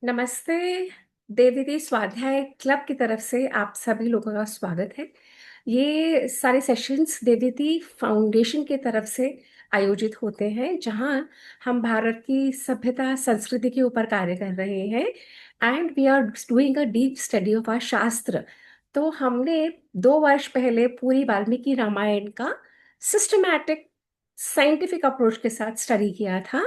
नमस्ते। देवदीदी स्वाध्याय क्लब की तरफ से आप सभी लोगों का स्वागत है। ये सारे सेशंस देवदीदी फाउंडेशन की तरफ से आयोजित होते हैं, जहां हम भारत की सभ्यता संस्कृति के ऊपर कार्य कर रहे हैं। And we are doing a deep study of our shastra. तो हमने 2 वर्ष पहले पूरी वाल्मीकि रामायण का सिस्टमैटिक साइंटिफिक अप्रोच के साथ स्टडी किया था।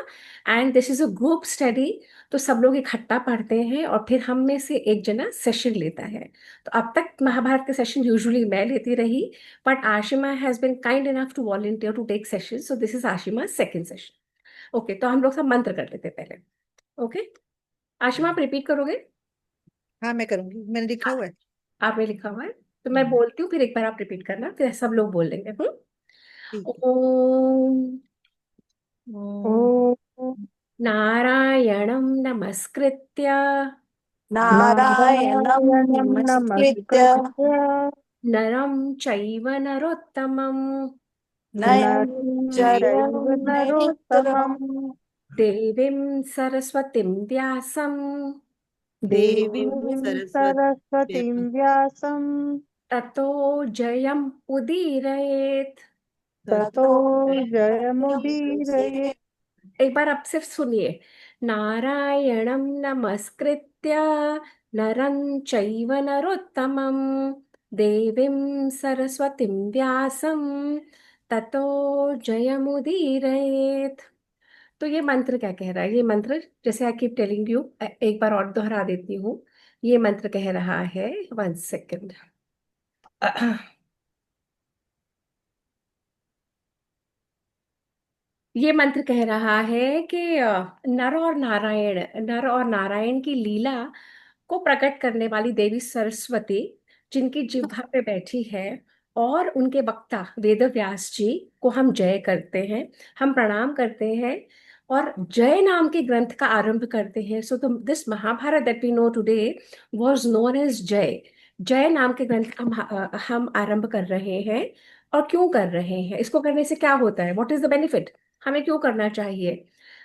And this is a group study. तो सब लोग इकट्ठा पढ़ते हैं और फिर हम में से एक जना सेशन लेता है। तो अब तक महाभारत के सेशन यूजुअली मैं लेती रही, but Ashima has been kind enough to volunteer to take session, so this is Ashima second session. Okay, तो हम लोग सब मंत्र कर लेते हैं पहले। ओके, आशिमा आप रिपीट करोगे? हाँ, मैं करूंगी। मैंने लिखा आ- हुआ है। आपने लिखा हुआ है? तो मैं हम्म, बोलती हूँ, फिर एक बार आप रिपीट करना, फिर सब लोग बोल लेंगे। ठीक है। ओम ओम ॐ नारायणं नमस्कृत्य नारायणं नारायणं नमस्कृत्य नमस्कृत्य नरं चैव नरोत्तमं नयं नरं चैव चैव नरोत्तमं नरोत्तमम् देवीं सरस्वतीं व्यासं देवीं देवीं सरस्वतीं सरस्वतीं व्यासं ततो जयम् उदीरयेत्। ततो ततो जयमुदीरये। एक बार आप सिर्फ सुनिए। नारायणं नमस्कृत्य नरं चैव नरोत्तमं देवीं सरस्वतीं व्यासं ततो जयमुदीरयेत्। तो ये मंत्र क्या कह रहा है? ये मंत्र, जैसे आई कीप टेलिंग यू, एक बार और दोहरा देती हूँ। ये मंत्र कह रहा है, 1 सेकेंड। ये मंत्र कह रहा है कि नर और नारायण की लीला को प्रकट करने वाली देवी सरस्वती, जिनकी जिह्वा पे बैठी है, और उनके वक्ता वेद व्यास जी को हम जय करते हैं, हम प्रणाम करते हैं, और जय नाम के ग्रंथ का आरंभ करते हैं। So this Mahabharata that we know today was known as Jay. Jay नाम के ग्रंथ का हम आरंभ कर रहे हैं। और क्यों कर रहे हैं? इसको करने से क्या होता है? What is the benefit? हमें क्यों करना चाहिए?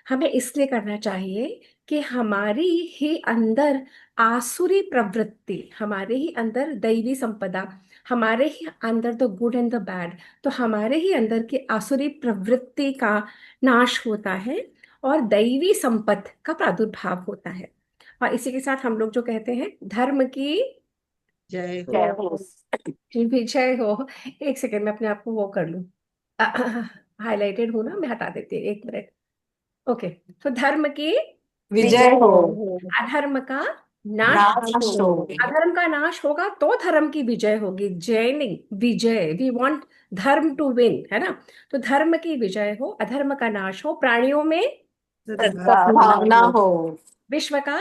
हमें इसलिए करना चाहिए कि हमारी ही अंदर आसुरी प्रवृत्ति, हमारे ही अंदर दैवी संपदा, हमारे ही अंदर the good and the bad, तो हमारे ही अंदर की आसुरी प्रवृत्ति का नाश होता है और दैवी संपद का प्रादुर्भाव होता है। और इसी के साथ हम लोग जो कहते हैं, धर्म की जय हो। जय हो। विजय हो। एक सेकेंड, मैं अपने आप को वो कर लूं, हाईलाइटेड हूं ना, मैं हटा देती हूँ, 1 मिनट। ओके। तो धर्म की विजय विजय हो। हो। अधर्म का नाश। नाश नाश हो। हो। अधर्म का नाश होगा तो धर्म की विजय होगी, जय नहीं, विजय। वी वांट धर्म टू विन, है ना? तो धर्म की विजय हो, अधर्म का नाश हो, प्राणियों में सद्भावना सद्भावना हो। हो। विश्व का,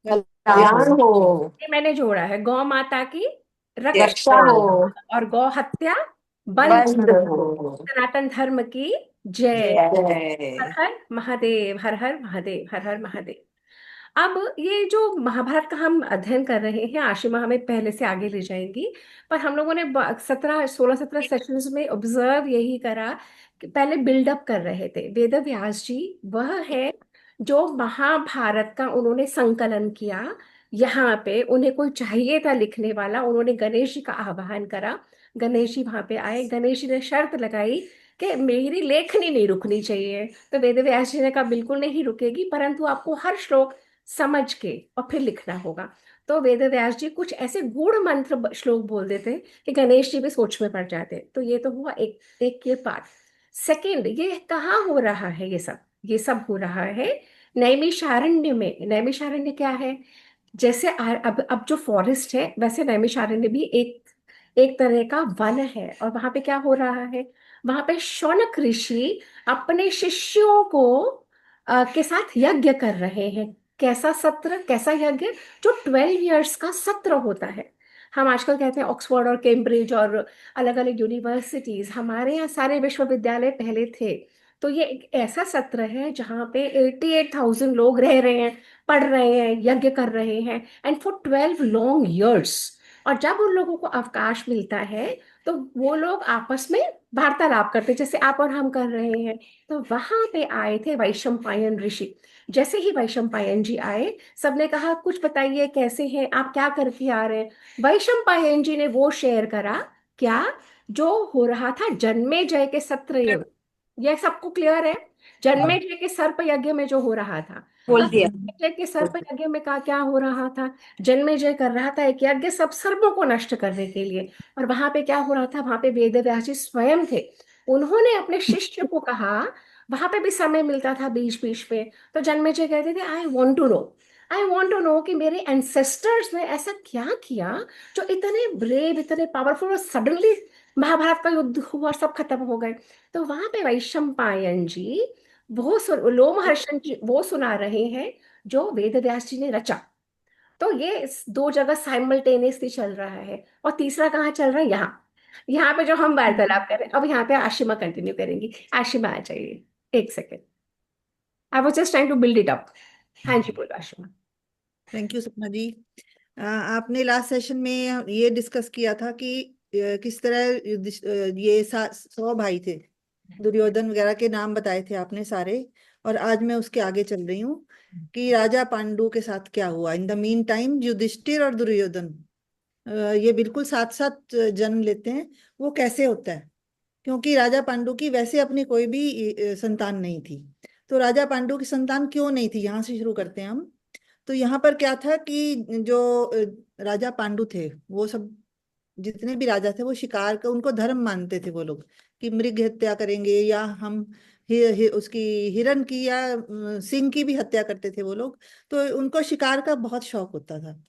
कल्याण कल्याण हो। ये मैंने जोड़ा है, गौ माता की रक्षा रक्षा हो। और गौ हत्या बंद। बंद हो। सनातन धर्म की जय। हर जय। हर महादेव, हर हर महादेव, हर हर महादेव। अब ये जो महाभारत का हम अध्ययन कर रहे हैं, आशिमा हमें पहले से आगे ले जाएंगी। पर हम लोगों ने 17 16 17 में ऑब्जर्व यही करा कि पहले बिल्डअप कर रहे थे। वेद व्यास जी वह है जो महाभारत का उन्होंने संकलन किया। यहाँ पे उन्हें कोई चाहिए था लिखने वाला, उन्होंने गणेश जी का आह्वान करा। गणेश जी वहां पे आए, गणेश जी ने शर्त लगाई कि मेरी लेखनी नहीं रुकनी चाहिए। तो वेद व्यास जी ने कहा बिल्कुल नहीं रुकेगी, परंतु आपको हर श्लोक समझ के और फिर लिखना होगा। तो वेद व्यास जी कुछ ऐसे गूढ़ मंत्र श्लोक बोल देते कि गणेश जी भी सोच में पड़ जाते। तो ये तो हुआ एक एक ये पार्ट। सेकंड, ये कहाँ हो रहा है? ये सब हो रहा है नैमिषारण्य में। नैमिषारण्य क्या है? जैसे अब जो फॉरेस्ट है, वैसे नैमिषारण्य भी एक एक तरह का वन है। और वहां पे क्या हो रहा है? वहां पे शौनक ऋषि अपने शिष्यों को के साथ यज्ञ कर रहे हैं। कैसा सत्र, कैसा यज्ञ? जो 12 इयर्स का सत्र होता है। हम आजकल कहते हैं ऑक्सफोर्ड और कैम्ब्रिज और अलग अलग यूनिवर्सिटीज, हमारे यहाँ सारे विश्वविद्यालय पहले थे। तो ये एक ऐसा सत्र है जहाँ पे 88,000 लोग रह रहे हैं, पढ़ रहे हैं, यज्ञ कर रहे हैं, एंड फॉर 12 लॉन्ग ईयर्स। और जब उन लोगों को अवकाश मिलता है, तो वो लोग आपस में वार्तालाप करते जैसे आप और हम कर रहे हैं। तो वहां पे आए थे वैशंपायन ऋषि। जैसे ही वैशंपायन जी आए, सबने कहा कुछ बताइए कैसे हैं आप, क्या करके आ रहे हैं। वैशंपायन जी ने वो शेयर करा, क्या, जो हो रहा था जन्मेजय के सत्र युग। यह सबको क्लियर है? जन्मेजय के सर्प यज्ञ में जो हो रहा था। बोल अब दिया। जन्मेजय के सर्प यज्ञ में का क्या हो रहा था? जन्मेजय कर रहा था एक यज्ञ सब सर्पों को नष्ट करने के लिए। और वहां पे क्या हो रहा था, वहां पे वेद व्यास जी स्वयं थे। उन्होंने अपने शिष्य को कहा, वहां पे भी समय मिलता था बीच बीच में, तो जन्मेजय कहते थे I want to know, I want to know कि मेरे एंसेस्टर्स ने ऐसा क्या किया जो इतने ब्रेव, इतने पावरफुल, और सडनली महाभारत का युद्ध हुआ, सब खत्म हो गए। तो वहां पे वैशंपायन जी लोमहर्षण जी वो सुना रहे हैं जो वेद व्यास जी ने रचा। तो ये दो जगह साइमल्टेनियसली चल रहा है। और तीसरा कहाँ चल रहा है? यहाँ, यहाँ पे जो हम वार्तालाप कर रहे हैं। अब यहाँ पे आशिमा कंटिन्यू करेंगी। आशिमा आ जाइए, एक second. I was just trying to build it up. हाँ जी, बोलो आशिमा। थैंक यू सपना जी। आपने लास्ट सेशन में ये डिस्कस किया था कि किस तरह ये 100 भाई थे, दुर्योधन वगैरह के नाम बताए थे आपने सारे। और आज मैं उसके आगे चल रही हूँ कि राजा पांडु के साथ क्या हुआ। In the meantime Yudhishthira और दुर्योधन ये बिल्कुल साथ साथ जन्म लेते हैं। वो कैसे होता है? क्योंकि राजा पांडु की वैसे अपनी कोई भी संतान नहीं थी। तो राजा पांडु की संतान क्यों नहीं थी, यहाँ से शुरू करते हैं हम। तो यहाँ पर क्या था कि जो राजा पांडु थे, वो सब जितने भी राजा थे वो शिकार का उनको धर्म मानते थे वो लोग, कि मृग हत्या करेंगे, या हम उसकी हिरण की या सिंह की भी हत्या करते थे वो लोग। तो उनको शिकार का बहुत शौक होता था।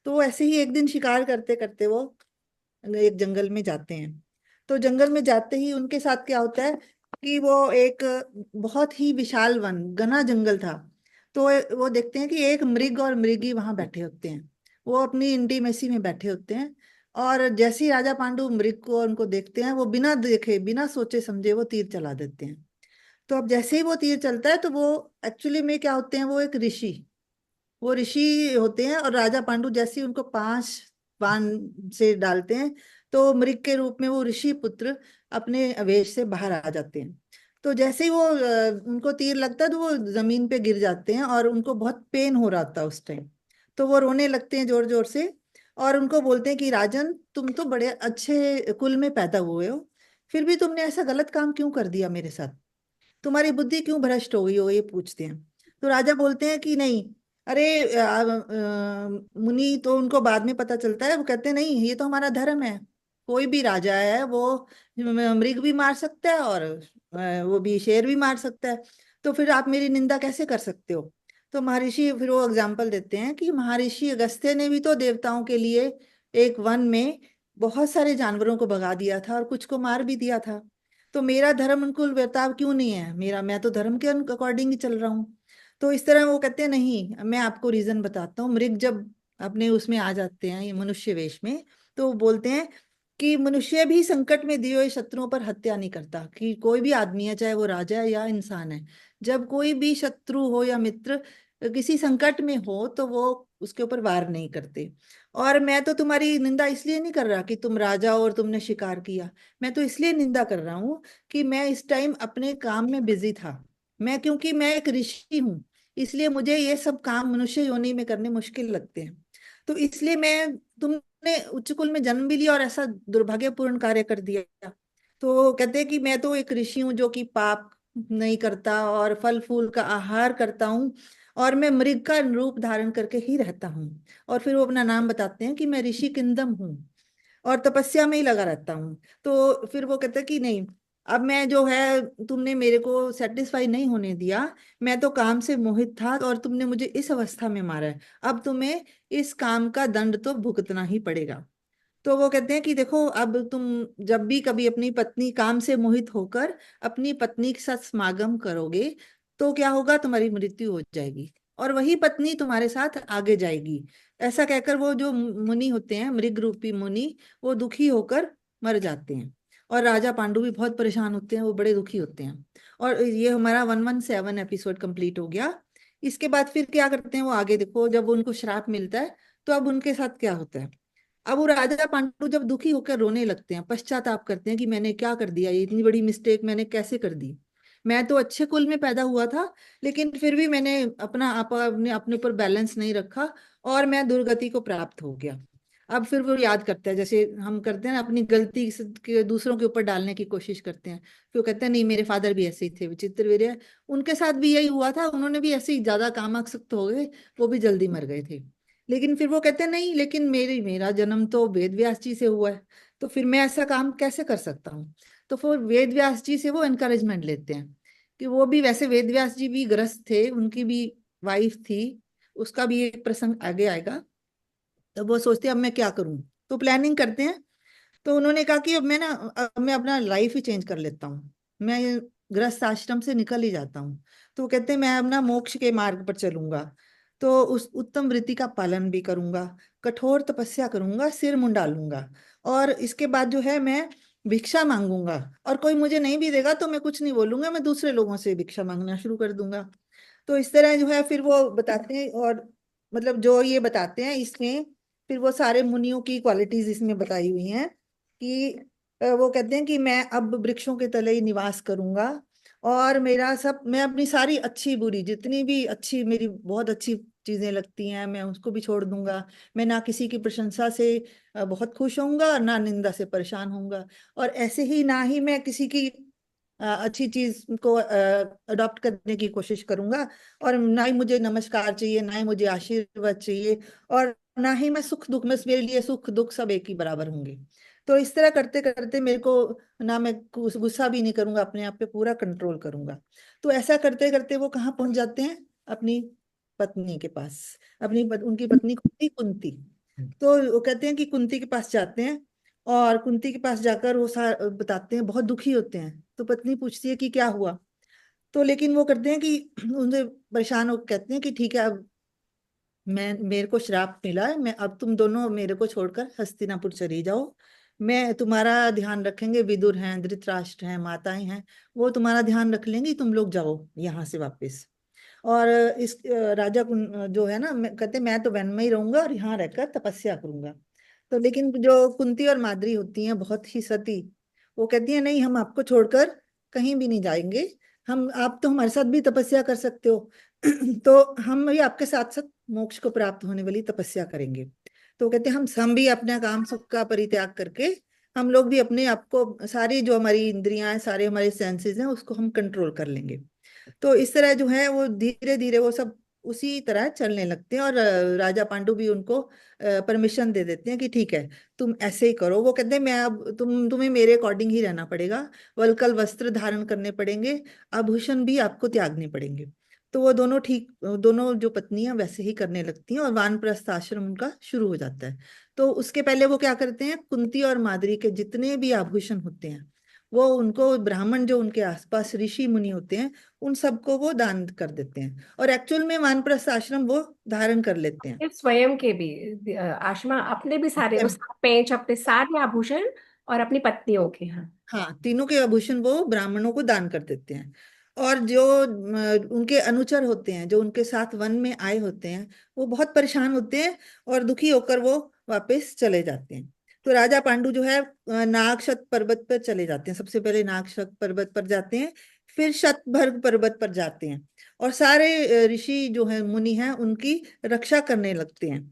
तो ऐसे ही एक दिन शिकार करते करते वो एक जंगल में जाते हैं। तो जंगल में जाते ही उनके साथ क्या होता है कि वो एक बहुत ही विशाल वन, घना जंगल था। तो वो देखते हैं कि एक मृग और मृगी वहां बैठे होते हैं। वो अपनी इंटीमेसी में बैठे होते हैं। और जैसे ही राजा पांडु मृग को उनको देखते हैं, वो बिना देखे बिना सोचे समझे वो तीर चला देते हैं। तो अब जैसे ही वो तीर चलता है, तो वो एक्चुअली में क्या होते हैं, वो एक ऋषि, वो ऋषि होते हैं। और राजा पांडु जैसे ही उनको 5 बाण से डालते हैं, तो मृग के रूप में वो ऋषि पुत्र अपने वेश से बाहर आ जाते हैं। तो जैसे ही वो उनको तीर लगता है, तो वो जमीन पे गिर जाते हैं और उनको बहुत पेन हो रहा था उस टाइम। तो वो रोने लगते हैं जोर जोर से। और उनको बोलते हैं कि राजन, तुम तो बड़े अच्छे कुल में पैदा हुए हो, फिर भी तुमने ऐसा गलत काम क्यों कर दिया मेरे साथ? तुम्हारी बुद्धि क्यों भ्रष्ट हो गई हो, ये पूछते हैं। तो राजा बोलते हैं कि नहीं, अरे मुनि, तो उनको बाद में पता चलता है, वो कहते हैं नहीं, ये तो हमारा धर्म है। कोई भी राजा है वो मृग भी मार सकता है और वो भी शेर भी मार सकता है। तो फिर आप मेरी निंदा कैसे कर सकते हो? तो महर्षि फिर वो एग्जाम्पल देते हैं कि महर्षि अगस्त्य ने भी तो देवताओं के लिए एक वन में बहुत सारे जानवरों को भगा दिया था और कुछ को मार भी दिया था। तो मेरा धर्म अनुकूल बर्ताव क्यों नहीं है? मैं तो धर्म के अकॉर्डिंग ही चल रहा हूँ। तो इस तरह वो कहते हैं नहीं, मैं आपको रीजन बताता हूँ। मृग जब अपने उसमें आ जाते हैं, ये मनुष्य वेश में, तो वो बोलते हैं कि मनुष्य भी संकट में दिए हुए शत्रुओं पर हत्या नहीं करता। कि कोई भी आदमी है, चाहे वो राजा है या इंसान है, जब कोई भी शत्रु हो या मित्र किसी संकट में हो, तो वो उसके ऊपर वार नहीं करते। और मैं तो तुम्हारी निंदा इसलिए नहीं कर रहा कि तुम राजा हो और तुमने शिकार किया। मैं तो इसलिए निंदा कर रहा हूँ कि मैं इस टाइम अपने काम में बिजी था। क्योंकि मैं एक ऋषि हूँ, इसलिए मुझे ये सब काम मनुष्य योनि में करने मुश्किल लगते हैं। तो इसलिए मैं, तुमने उच्च कुल में जन्म भी लिया और ऐसा दुर्भाग्यपूर्ण कार्य कर दिया। तो कहते हैं कि मैं तो एक ऋषि हूँ जो कि पाप नहीं करता और फल फूल का आहार करता हूँ, और मैं मृग का रूप धारण करके ही रहता हूँ। और फिर वो अपना नाम बताते हैं कि मैं ऋषि किंदम हूँ और तपस्या में ही लगा रहता हूँ। तो फिर वो कहता है कि नहीं, अब मैं जो है, तुमने मेरे को सेटिस्फाई नहीं होने दिया। मैं तो काम से मोहित था और तुमने मुझे इस अवस्था में मारा है। अब तुम्हें इस काम का दंड तो भुगतना ही पड़ेगा। तो वो कहते हैं कि देखो, अब तुम जब भी कभी अपनी पत्नी काम से मोहित होकर अपनी पत्नी के साथ समागम करोगे, तो क्या होगा, तुम्हारी मृत्यु हो जाएगी और वही पत्नी तुम्हारे साथ आगे जाएगी। ऐसा कहकर वो जो मुनि होते हैं, मृग रूपी मुनि, वो दुखी होकर मर जाते हैं। और राजा पांडु भी बहुत परेशान होते हैं, वो बड़े दुखी होते हैं। और ये हमारा 117 एपिसोड कंप्लीट हो गया। इसके बाद फिर क्या करते हैं वो आगे देखो। जब उनको श्राप मिलता है, तो अब उनके साथ क्या होता है। अब वो राजा पांडु जब दुखी होकर रोने लगते हैं, पश्चाताप करते हैं कि मैंने क्या कर दिया, ये इतनी बड़ी मिस्टेक मैंने कैसे कर दी। मैं तो अच्छे कुल में पैदा हुआ था, लेकिन फिर भी मैंने अपने अपने ऊपर बैलेंस नहीं रखा, और मैं दुर्गति को प्राप्त हो गया। अब फिर वो याद करता है, जैसे हम करते हैं ना, अपनी गलती के दूसरों के ऊपर डालने की कोशिश करते हैं। फिर वो कहते हैं नहीं, मेरे फादर भी ऐसे ही थे, विचित्र वीर्य, उनके साथ भी यही हुआ था, उन्होंने भी ऐसे ही ज्यादा कामासक्त हो गए, वो भी जल्दी मर गए थे। लेकिन फिर वो कहते हैं नहीं, लेकिन मेरा जन्म तो वेद व्यास जी से हुआ है, तो फिर मैं ऐसा काम कैसे कर सकता हूँ। तो फिर वेद व्यास जी से वो एनकरेजमेंट लेते हैं, कि वो भी वैसे वेद व्यास जी भी ग्रस्त थे, उनकी भी वाइफ थी, उसका भी एक प्रसंग आगे आएगा। तो वो सोचते हैं अब मैं क्या करूं, तो प्लानिंग करते हैं। तो उन्होंने कहा कि अब मैं अपना लाइफ ही चेंज कर लेता हूँ, मैं ये गृहस्थ आश्रम से निकल ही जाता हूँ। तो वो कहते हैं मैं अपना मोक्ष के मार्ग पर चलूंगा, तो उस उत्तम वृत्ति का पालन भी करूंगा, कठोर तपस्या करूंगा, सिर मुंडा लूंगा, और इसके बाद जो है मैं भिक्षा मांगूंगा, और कोई मुझे नहीं भी देगा तो मैं कुछ नहीं बोलूंगा, मैं दूसरे लोगों से भिक्षा मांगना शुरू कर दूंगा। तो इस तरह जो है फिर वो बताते हैं, और मतलब जो ये बताते हैं इसमें, फिर वो सारे मुनियों की क्वालिटीज इसमें बताई हुई हैं, कि वो कहते हैं कि मैं अब वृक्षों के तले ही निवास करूंगा, और मैं अपनी सारी अच्छी बुरी, जितनी भी अच्छी मेरी बहुत अच्छी चीजें लगती हैं, मैं उसको भी छोड़ दूंगा। मैं ना किसी की प्रशंसा से बहुत खुश होऊंगा, और ना निंदा से परेशान होऊंगा, और ऐसे ही ना ही मैं किसी की अच्छी चीज को अडॉप्ट करने की कोशिश करूंगा, और ना ही मुझे नमस्कार चाहिए, ना ही मुझे आशीर्वाद चाहिए, और ना ही मैं सुख दुख में, मेरे लिए सुख दुख सब एक ही बराबर होंगे। तो इस तरह करते करते मेरे को, ना मैं गुस्सा भी नहीं करूंगा, अपने आप पे पूरा कंट्रोल करूंगा। तो ऐसा करते करते वो कहाँ पहुंच जाते हैं, अपनी पत्नी के पास। उनकी पत्नी कौन थी? कुंती। तो वो कहते हैं कि कुंती के पास जाते हैं, और कुंती के पास जाकर वो बताते हैं, बहुत दुखी होते हैं। तो पत्नी पूछती है कि क्या हुआ। तो लेकिन वो करते हैं कि उनसे परेशान हो कहते हैं कि ठीक है, अब मेरे को श्राप मिला है, मैं अब तुम दोनों मेरे को छोड़कर हस्तिनापुर चली जाओ, मैं तुम्हारा ध्यान रखेंगे, विदुर हैं, धृतराष्ट्र हैं, माताएं हैं, वो तुम्हारा ध्यान रख लेंगी, तुम लोग जाओ यहाँ से वापस। और इस जो है ना, कहते मैं तो वन में ही रहूंगा, और यहाँ रहकर तपस्या करूंगा। तो लेकिन जो कुंती और माद्री होती हैं बहुत ही सती, वो कहती है नहीं, हम आपको छोड़कर कहीं भी नहीं जाएंगे, हम आप तो हमारे साथ भी तपस्या कर सकते हो, तो हम भी आपके साथ साथ मोक्ष को प्राप्त होने वाली तपस्या करेंगे। तो वो कहते हैं हम भी अपना काम सुख का परित्याग करके, हम लोग भी अपने आप को, सारी जो हमारी इंद्रियां हैं, सारे हमारे सेंसेस हैं, उसको हम कंट्रोल कर लेंगे। तो इस तरह जो है वो धीरे धीरे वो सब उसी तरह चलने लगते हैं, और राजा पांडु भी उनको परमिशन दे देते हैं कि ठीक है, तुम ऐसे ही करो। वो कहते हैं मैं अब तुम्हें मेरे अकॉर्डिंग ही रहना पड़ेगा, वल्कल वस्त्र धारण करने पड़ेंगे, आभूषण भी आपको त्यागने पड़ेंगे। तो वो दोनों जो पत्नियां वैसे ही करने लगती हैं, और वानप्रस्थ आश्रम उनका शुरू हो जाता है। तो उसके पहले वो क्या करते हैं, कुंती और माद्री के जितने भी आभूषण होते हैं, वो उनको ब्राह्मण जो उनके आसपास ऋषि मुनि होते हैं, उन सबको वो दान कर देते हैं, और एक्चुअल में वानप्रस्थ आश्रम वो धारण कर लेते हैं। ये स्वयं के भी आशमा अपने भी सारे वो पेंच अपने सारे आभूषण और अपनी पत्नियों के। हाँ। हाँ, तीनों के आभूषण वो ब्राह्मणों को दान कर देते हैं। और जो उनके अनुचर होते हैं, जो उनके साथ वन में आए होते हैं, वो बहुत परेशान होते हैं, और दुखी होकर वो वापस चले जाते हैं। तो राजा पांडु जो है नागशत पर्वत पर चले जाते हैं, सबसे पहले नागशत पर्वत पर जाते हैं, फिर शतभर्ग पर्वत पर जाते हैं, और सारे ऋषि जो है, मुनि हैं, उनकी रक्षा करने लगते हैं।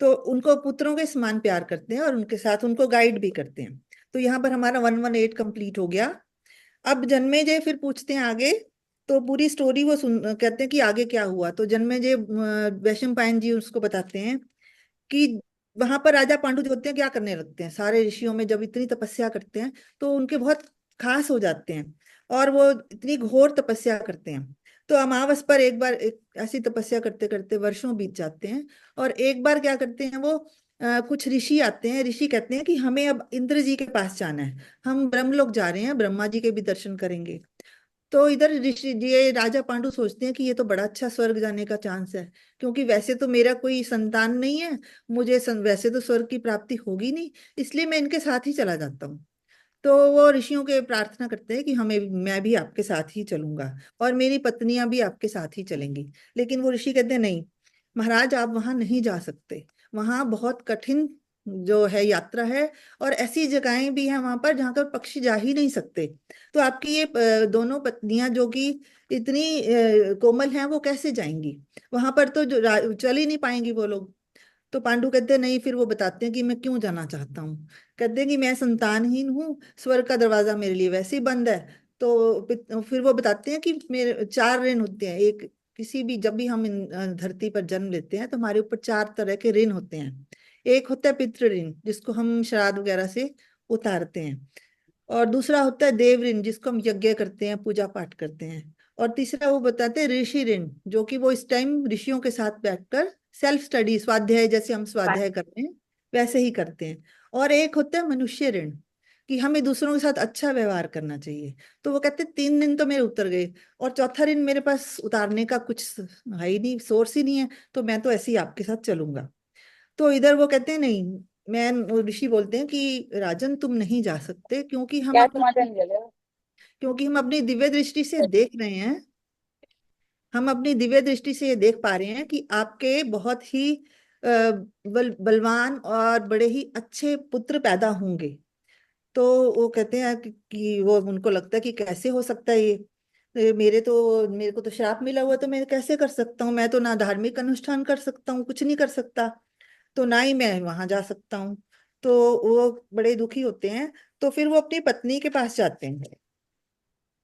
तो उनको पुत्रों के समान प्यार करते हैं, और उनके साथ उनको गाइड भी करते हैं। तो यहाँ पर हमारा 118 कंप्लीट हो गया। अब जन्मेजय फिर पूछते हैं आगे, तो पूरी स्टोरी वो कहते हैं कि आगे क्या हुआ। तो जन्मेजय वैशंपायन जी उसको बताते हैं कि वहां पर राजा पांडु जो होते हैं क्या करने लगते हैं, सारे ऋषियों में जब इतनी तपस्या करते हैं, तो उनके बहुत खास हो जाते हैं, और वो इतनी घोर तपस्या करते हैं। तो अमावस पर एक बार एक ऐसी तपस्या करते करते वर्षों बीत जाते हैं, और एक बार क्या करते हैं वो, कुछ ऋषि आते हैं, ऋषि कहते हैं कि हमें अब इंद्र जी के पास जाना है, हम ब्रह्मलोक जा रहे हैं, ब्रह्मा जी के भी दर्शन करेंगे। तो इधर ऋषि ये राजा पांडु सोचते हैं कि ये तो बड़ा अच्छा स्वर्ग जाने का चांस है, क्योंकि वैसे तो मेरा कोई संतान नहीं है, वैसे तो स्वर्ग की प्राप्ति होगी नहीं, इसलिए मैं इनके साथ ही चला जाता हूँ। तो वो ऋषियों के प्रार्थना करते हैं कि मैं भी आपके साथ ही चलूंगा, और मेरी पत्नियां भी आपके साथ ही चलेंगी। लेकिन वो ऋषि कहते हैं नहीं महाराज, आप वहां नहीं जा सकते, वहां बहुत कठिन जो है यात्रा है, और ऐसी जगहें भी हैं वहां पर जहां पर पक्षी जा ही नहीं सकते। तो आपकी ये दोनों पत्नियां जो कि इतनी कोमल हैं, वो कैसे जाएंगी वहां पर? तो चल ही नहीं पाएंगी वो लोग। तो पांडु कहते हैं नहीं। फिर वो बताते हैं कि मैं क्यों जाना चाहता हूँ। कहते हैं कि मैं संतानहीन हूँ, स्वर्ग का दरवाजा मेरे लिए वैसे ही बंद है। तो फिर वो बताते हैं कि मेरे चार ऋण होते हैं। एक, किसी भी जब भी हम धरती पर जन्म लेते हैं तो हमारे ऊपर चार तरह के ऋण होते हैं। एक होता है पितृ ऋण, जिसको हम श्राद्ध वगैरह से उतारते हैं। और दूसरा होता है देव ऋण, जिसको हम यज्ञ करते हैं, पूजा पाठ करते हैं। और तीसरा वो बताते हैं ऋषि ऋण, जो कि वो इस टाइम ऋषियों के साथ बैठकर सेल्फ स्टडी, स्वाध्याय, जैसे हम स्वाध्याय करते हैं वैसे ही करते हैं। और एक होता है मनुष्य ऋण, कि हमें दूसरों के साथ अच्छा व्यवहार करना चाहिए। तो वो कहते हैं 3 दिन तो मेरे उतर गए, और चौथा ऋण मेरे पास उतारने का कुछ है ही नहीं, सोर्स ही नहीं है, तो मैं तो ऐसे ही आपके साथ चलूंगा। तो इधर वो कहते हैं नहीं। मैं, वो ऋषि बोलते हैं कि राजन तुम नहीं जा सकते, क्या टमाटर नहीं जले। क्योंकि हम अपनी दिव्य दृष्टि से देख रहे हैं। हम अपनी दिव्य दृष्टि से ये देख पा रहे हैं कि आपके बहुत ही बलवान और बड़े ही अच्छे पुत्र पैदा होंगे। तो वो कहते हैं कि वो, उनको लगता है कि कैसे हो सकता है ये मेरे को तो श्राप मिला हुआ है, तो मैं कैसे कर सकता हूँ? मैं तो ना धार्मिक अनुष्ठान कर सकता हूँ, कुछ नहीं कर सकता, तो ना ही मैं वहां जा सकता हूँ। तो वो बड़े दुखी होते हैं। तो फिर वो अपनी पत्नी के पास जाते हैं,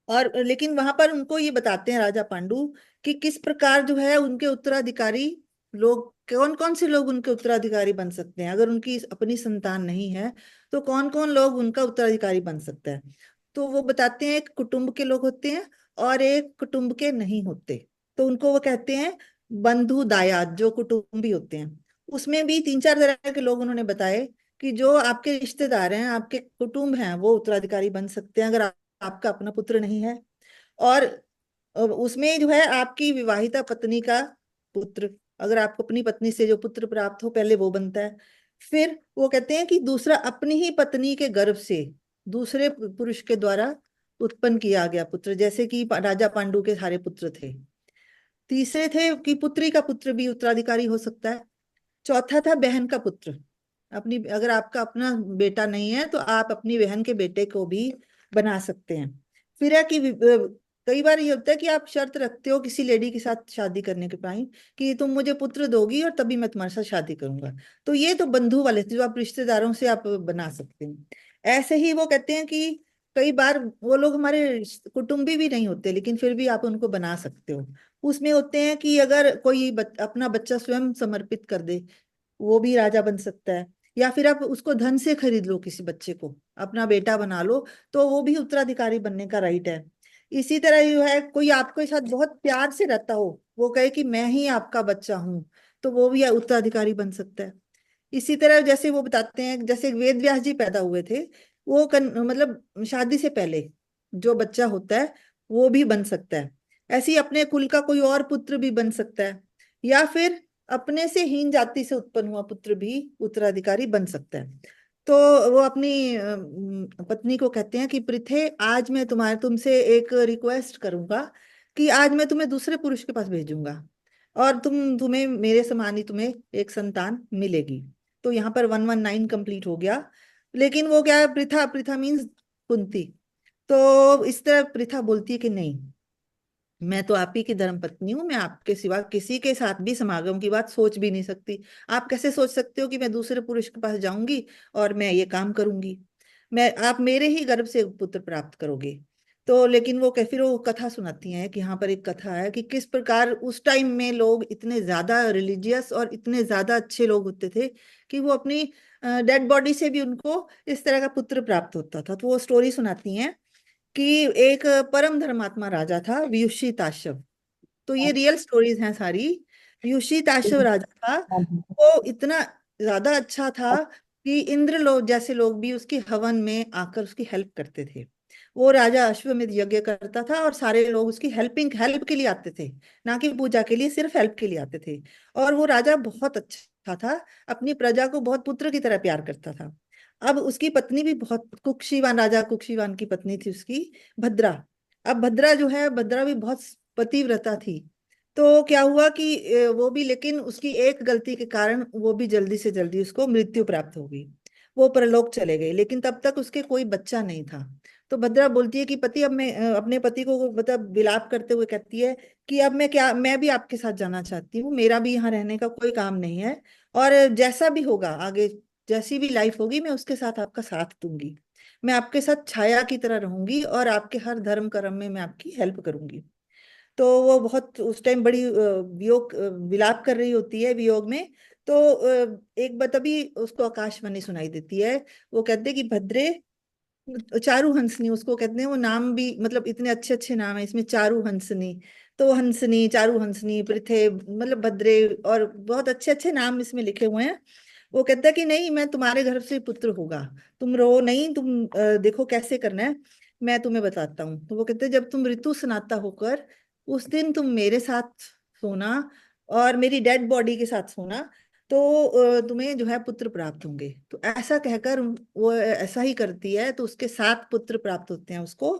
और लेकिन वहां पर उनको ये बताते हैं राजा पांडु कि किस प्रकार जो है उनके उत्तराधिकारी लोग, कौन कौन से लोग उनके उत्तराधिकारी बन सकते हैं। अगर उनकी अपनी संतान नहीं है तो कौन कौन लोग उनका उत्तराधिकारी बन सकता है। तो वो बताते हैं एक कुटुंब के लोग होते हैं और एक कुटुंब के नहीं होते। तो उनको वो कहते हैं बंधु दायाद, जो कुटुंबी होते हैं। उसमें भी 3-4 तरह के लोग उन्होंने बताए कि जो आपके रिश्तेदार हैं, आपके कुटुंब हैं, वो उत्तराधिकारी बन सकते हैं अगर आपका अपना पुत्र नहीं है। और उसमें जो है आपकी विवाहिता पत्नी का पुत्र, अगर आपको अपनी पत्नी से जो पुत्र प्राप्त हो पहले वो बनता है। फिर वो कहते हैं कि दूसरा, अपनी ही पत्नी के गर्भ से दूसरे पुरुष के द्वारा उत्पन्न किया गया पुत्र, जैसे कि राजा पांडु के सारे पुत्र थे। तीसरे थे कि पुत्री का पुत्र भी उत्तराधिकारी हो सकता है। चौथा था बहन का पुत्र। अपनी, अगर आपका अपना बेटा नहीं है तो आप अपनी बहन के बेटे को भी बना सकते हैं। फिर है कि कई बार ये होता है कि आप शर्त रखते हो किसी लेडी के साथ शादी करने के टाइम, कि तुम मुझे पुत्र दोगी और तभी मैं तुम्हारे साथ शादी करूंगा। तो ये तो बंधु वाले थे, जो आप रिश्तेदारों से आप बना सकते हैं। ऐसे ही वो कहते हैं कि कई बार वो लोग हमारे कुटुंबी भी नहीं होते, लेकिन फिर भी आप उनको बना सकते हो। उसमें होते हैं कि अगर कोई अपना बच्चा स्वयं समर्पित कर दे, वो भी राजा बन सकता है। या फिर आप उसको धन से खरीद लो, किसी बच्चे को अपना बेटा बना लो, तो वो भी उत्तराधिकारी बनने का राइट है। इसी तरह जो है, कोई आपके साथ बहुत प्यार से रहता हो, वो कहे कि मैं ही आपका बच्चा हूँ, तो वो भी उत्तराधिकारी बन सकता है। इसी तरह जैसे वो बताते हैं, जैसे वेद व्यास जी पैदा हुए थे, वो मतलब शादी से पहले जो बच्चा होता है वो भी बन सकता है। ऐसे ही अपने कुल का कोई और पुत्र भी बन सकता है, या फिर अपने से हीन जाति से उत्पन्न हुआ पुत्र भी उत्तराधिकारी बन सकता है। तो वो अपनी पत्नी को कहते हैं कि पृथे, आज मैं तुमसे एक रिक्वेस्ट करूंगा कि आज मैं तुम्हें दूसरे पुरुष के पास भेजूंगा, और तुम्हें मेरे समान ही तुम्हें एक संतान मिलेगी। तो यहाँ पर 119 कंप्लीट हो गया। लेकिन वो क्या है, पृथा, पृथा मीन्स कुंती। तो इस तरह पृथा बोलती है कि नहीं, मैं तो आप ही की धर्म पत्नी हूँ, मैं आपके सिवा किसी के साथ भी समागम की बात सोच भी नहीं सकती। आप कैसे सोच सकते हो कि मैं दूसरे पुरुष के पास जाऊंगी और मैं ये काम करूंगी? आप मेरे ही गर्भ से पुत्र प्राप्त करोगे। तो लेकिन वो फिर वो कथा सुनाती हैं कि यहाँ पर एक कथा है कि किस प्रकार उस टाइम में लोग इतने ज्यादा रिलीजियस और इतने ज्यादा अच्छे लोग होते थे कि वो अपनी डेड बॉडी से भी उनको इस तरह का पुत्र प्राप्त होता था। तो वो स्टोरी सुनाती हैं कि एक परम धर्मात्मा राजा था, व्युषिताश्व। तो ये रियल स्टोरीज हैं सारी। व्युषिताश्व राजा था, वो इतना ज्यादा अच्छा था कि इंद्र लोग जैसे लोग भी उसकी हवन में आकर उसकी हेल्प करते थे। वो राजा अश्वमेध यज्ञ करता था और सारे लोग उसकी हेल्प के लिए आते थे, ना कि पूजा के लिए, सिर्फ हेल्प के लिए आते थे। और वो राजा बहुत अच्छा था, अपनी प्रजा को बहुत पुत्र की तरह प्यार करता था। अब उसकी पत्नी भी बहुत, कुक्षीवान, राजा कुक्षीवान की पत्नी थी उसकी, भद्रा। अब भद्रा जो है, भद्रा भी बहुत पतिव्रता थी। तो क्या हुआ कि वो भी, लेकिन उसकी एक गलती के कारण वो भी जल्दी से जल्दी उसको मृत्यु प्राप्त हो गई। वो परलोक चले गए, लेकिन तब तक उसके कोई बच्चा नहीं था। तो भद्रा बोलती है कि पति, अब मैं अपने पति को मतलब विलाप करते हुए कहती है कि अब मैं भी आपके साथ जाना चाहती हूँ, मेरा भी यहाँ रहने का कोई काम नहीं है, और जैसा भी होगा आगे, जैसी भी लाइफ होगी, मैं उसके साथ आपका साथ दूंगी। मैं आपके साथ छाया की तरह रहूंगी और आपके हर धर्म कर्म में मैं आपकी हेल्प करूंगी। तो वो बहुत उस टाइम बड़ी वियोग विलाप कर रही होती है वियोग में। तो एक बात अभी उसको आकाशवाणी सुनाई देती है। वो कहते हैं कि भद्रे, चारू हंसनी उसको कहते हैं, वो नाम भी मतलब इतने अच्छे अच्छे नाम है इसमें, चारू हंसनी। तो वो हंसनी, चारू हंसनी, पृथे, मतलब भद्रे, और बहुत अच्छे अच्छे नाम इसमें लिखे हुए हैं। वो कहता है कि नहीं, मैं तुम्हारे घर से पुत्र होगा, तुम रो नहीं, तुम देखो कैसे करना है, मैं तुम्हें बताता हूँ। तो वो कहते हैं जब तुम ऋतु स्नाता होकर उस दिन तुम मेरे साथ सोना और मेरी डेड बॉडी के साथ सोना, तो तुम्हें जो है पुत्र प्राप्त होंगे। तो ऐसा कहकर वो ऐसा ही करती है, तो उसके 7 पुत्र प्राप्त होते हैं उसको।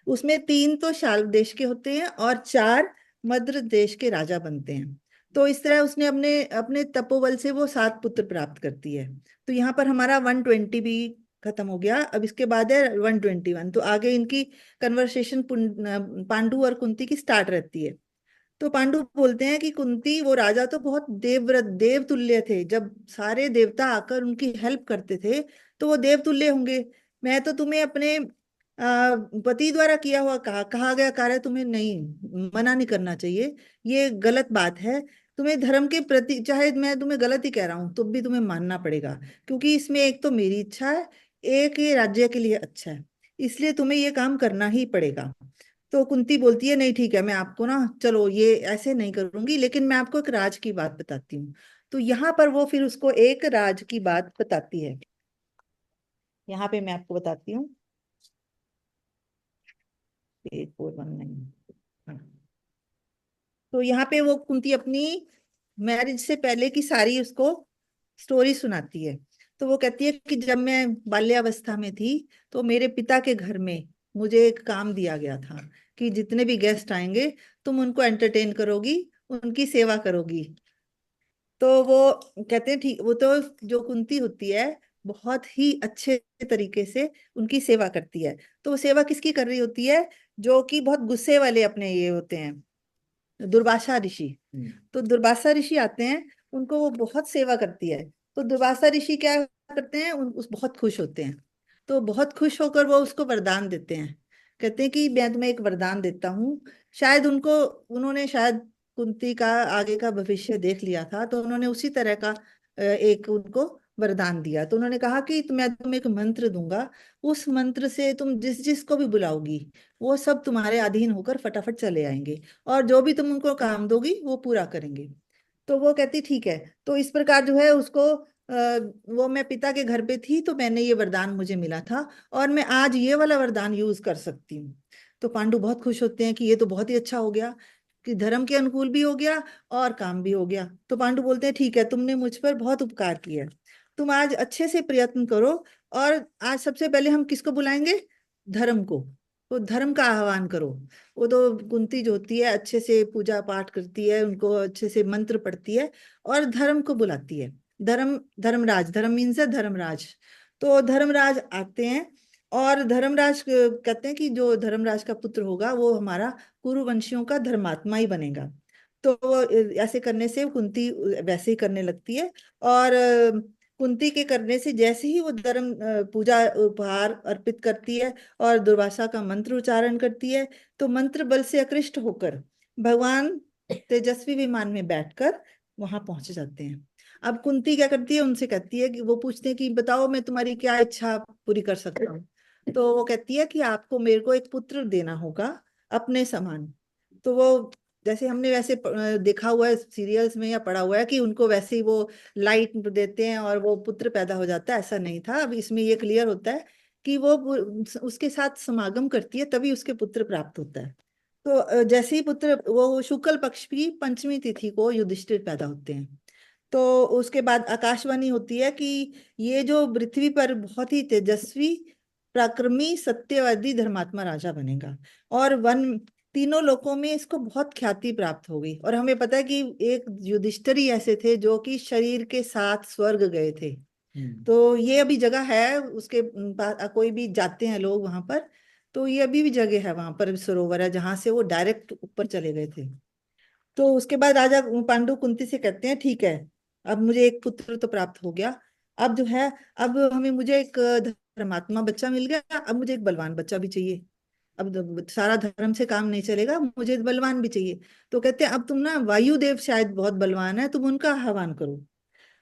उसमें 3 तो शाल्व देश के होते हैं और 4 मद्र देश के राजा बनते हैं। तो इस तरह उसने अपने अपने तपोबल से वो 7 पुत्र प्राप्त करती है। तो यहाँ पर हमारा 120 भी खत्म हो गया। अब इसके बाद है 121, तो आगे इनकी कन्वर्सेशन पांडु और कुंती की स्टार्ट रहती है। तो पांडु बोलते हैं कि कुंती, वो राजा तो बहुत देवव्रत देव तुल्य थे, जब सारे देवता आकर उनकी हेल्प करते थे तो वो देव तुल्य होंगे। मैं तो तुम्हें अपने पति द्वारा किया हुआ कहा गया कार्य तुम्हें नहीं, मना नहीं करना चाहिए, ये गलत बात है। तुम्हें धर्म के प्रति, चाहे मैं तुम्हें गलत ही कह रहा हूँ तो भी तुम्हें मानना पड़ेगा, क्योंकि इसमें एक तो मेरी इच्छा है, एक ये राज्य के लिए अच्छा है, इसलिए तुम्हें ये काम करना ही पड़ेगा। तो कुंती बोलती है नहीं ठीक है, मैं आपको ना, चलो ये ऐसे नहीं करूंगी, लेकिन मैं आपको एक राज की बात बताती हूँ। तो यहाँ पर वो फिर उसको एक राज की बात बताती है। यहाँ पे मैं आपको बताती हूँ, पेज 419। तो यहाँ पे वो कुंती अपनी मैरिज से पहले की सारी उसको स्टोरी सुनाती है। तो वो कहती है कि जब मैं बाल्यावस्था में थी तो मेरे पिता के घर में मुझे एक काम दिया गया था कि जितने भी गेस्ट आएंगे तुम उनको एंटरटेन करोगी, उनकी सेवा करोगी। तो वो कहते हैं ठीक, वो तो जो कुंती होती है बहुत ही अच्छे तरीके से उनकी सेवा करती है। तो वो सेवा किसकी कर रही होती है? जो कि बहुत गुस्से वाले अपने ये होते हैं, दुर्वासा ऋषि। तो दुर्वासा ऋषि आते हैं, उनको वो बहुत सेवा करती है। तो दुर्वासा ऋषि क्या करते हैं, उस बहुत खुश होते हैं। तो बहुत खुश होकर वो उसको वरदान देते हैं, कहते हैं कि मैं तुम्हें एक वरदान देता हूँ। शायद उन्होंने शायद कुंती का आगे का भविष्य देख लिया था, तो उन्होंने उसी तरह का एक उनको वरदान दिया। तो उन्होंने कहा कि मैं तुम्हें एक मंत्र दूंगा, उस मंत्र से तुम जिस जिसको भी बुलाओगी वो सब तुम्हारे अधीन होकर फटाफट चले आएंगे, और जो भी तुम उनको काम दोगी वो पूरा करेंगे। तो वो कहती ठीक है। तो इस प्रकार जो है उसको वो, मैं पिता के घर पे थी तो मैंने ये वरदान मुझे मिला था, और मैं आज ये वाला वरदान यूज कर सकती हूँ। तो पांडु बहुत खुश होते हैं कि ये तो बहुत ही अच्छा हो गया, कि धर्म के अनुकूल भी हो गया और काम भी हो गया। तो पांडु बोलते हैं ठीक है, तुमने मुझ पर बहुत उपकार किया है, तुम आज अच्छे से प्रयत्न करो। और आज सबसे पहले हम किसको बुलाएंगे? धर्म को। तो धर्म का आह्वान करो। वो तो कुंती जो होती है अच्छे से पूजा पाठ करती है, उनको अच्छे से मंत्र पढ़ती है और धर्म को बुलाती है। धर्मराज, धर्म मीन्स है धर्मराज। तो धर्मराज आते हैं, और धर्मराज कहते हैं कि जो धर्मराज का पुत्र होगा वो हमारा कुरुवंशियों का धर्मात्मा ही बनेगा। तो ऐसे करने से कुंती वैसे ही करने लगती है। और कुंती के करने से जैसे ही वो धर्म पूजा उपहार अर्पित करती है और दुर्वासा का मंत्र उच्चारण करती है, तो मंत्र बल से आकृष्ट होकर भगवान तेजस्वी विमान में बैठकर वहां पहुंच जाते हैं। अब कुंती क्या करती है, उनसे कहती है कि वो पूछते हैं कि बताओ मैं तुम्हारी क्या इच्छा पूरी कर सकता हूँ। तो वो कहती है कि आपको मेरे को एक पुत्र देना होगा अपने समान। तो वो, जैसे हमने वैसे देखा हुआ है सीरियल्स में या पढ़ा हुआ है कि उनको वैसे ही वो लाइट देते हैं और वो पुत्र पैदा हो जाता है, ऐसा नहीं था। अब इसमें ये क्लियर होता है कि वो उसके साथ समागम करती है तभी उसके पुत्र प्राप्त होता है। तो जैसे ही पुत्र, वो शुक्ल पक्ष की पंचमी तिथि को युधिष्ठिर पैदा होते हैं। तो उसके बाद आकाशवाणी होती है कि ये जो पृथ्वी पर बहुत ही तेजस्वी, पराक्रमी, सत्यवादी, धर्मात्मा राजा बनेगा। और वन तीनों लोकों में इसको बहुत ख्याति प्राप्त हो गई। और हमें पता है कि एक युधिष्ठिर ही ऐसे थे जो कि शरीर के साथ स्वर्ग गए थे। तो ये अभी जगह है उसके पास, कोई भी जाते हैं लोग वहां पर, तो ये अभी भी जगह है वहां पर, सरोवर है जहां से वो डायरेक्ट ऊपर चले गए थे। तो उसके बाद राजा पांडु कुंती से कहते हैं ठीक है, अब मुझे एक पुत्र तो प्राप्त हो गया, अब जो है, अब मुझे एक धर्मात्मा बच्चा मिल गया, अब मुझे एक बलवान बच्चा भी चाहिए। अब सारा धर्म से काम नहीं चलेगा, मुझे बलवान भी चाहिए। तो कहते हैं अब तुम ना, वायुदेव शायद बहुत बलवान है, तुम उनका आह्वान करो।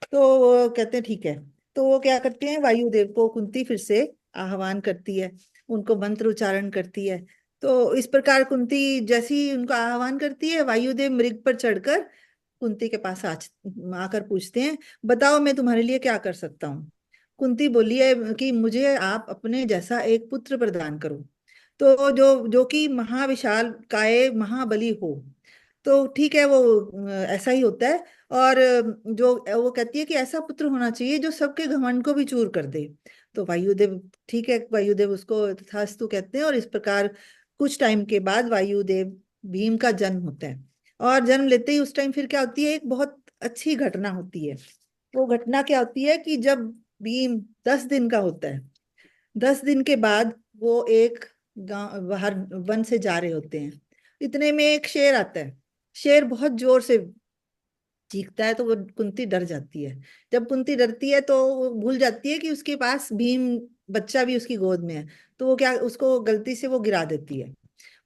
तो वो कहते हैं ठीक है। तो वो क्या करते हैं, वायुदेव को कुंती फिर से आह्वान करती है, उनको मंत्र उच्चारण करती है। तो इस प्रकार कुंती जैसी ही उनको आह्वान करती है, वायुदेव मृग पर चढ़कर कुंती के पास आकर पूछते हैं, बताओ मैं तुम्हारे लिए क्या कर सकता हूँ। कुंती बोली है कि मुझे आप अपने जैसा एक पुत्र प्रदान करो, तो जो जो कि महाविशाल काय महाबली हो। तो ठीक है, वो ऐसा ही होता है। और जो वो कहती है कि ऐसा पुत्र होना चाहिए जो सबके घमंड को भी चूर कर दे। तो वायुदेव, ठीक है, वायुदेव उसको तथास्तु कहते हैं। और इस प्रकार कुछ टाइम के बाद वायुदेव भीम का जन्म होता है। और जन्म लेते ही उस टाइम फिर क्या होती है, एक बहुत अच्छी घटना होती है। वो घटना क्या होती है कि जब भीम 10 दिन का होता है, 10 दिन के बाद वो एक गांव बाहर वन से जा रहे होते हैं, इतने में एक शेर आता है। शेर बहुत जोर से चीखता है, तो वो कुंती डर जाती है। जब कुंती डरती है तो वो भूल जाती है कि उसके पास भीम बच्चा भी उसकी गोद में है। तो वो क्या, उसको गलती से वो गिरा देती है।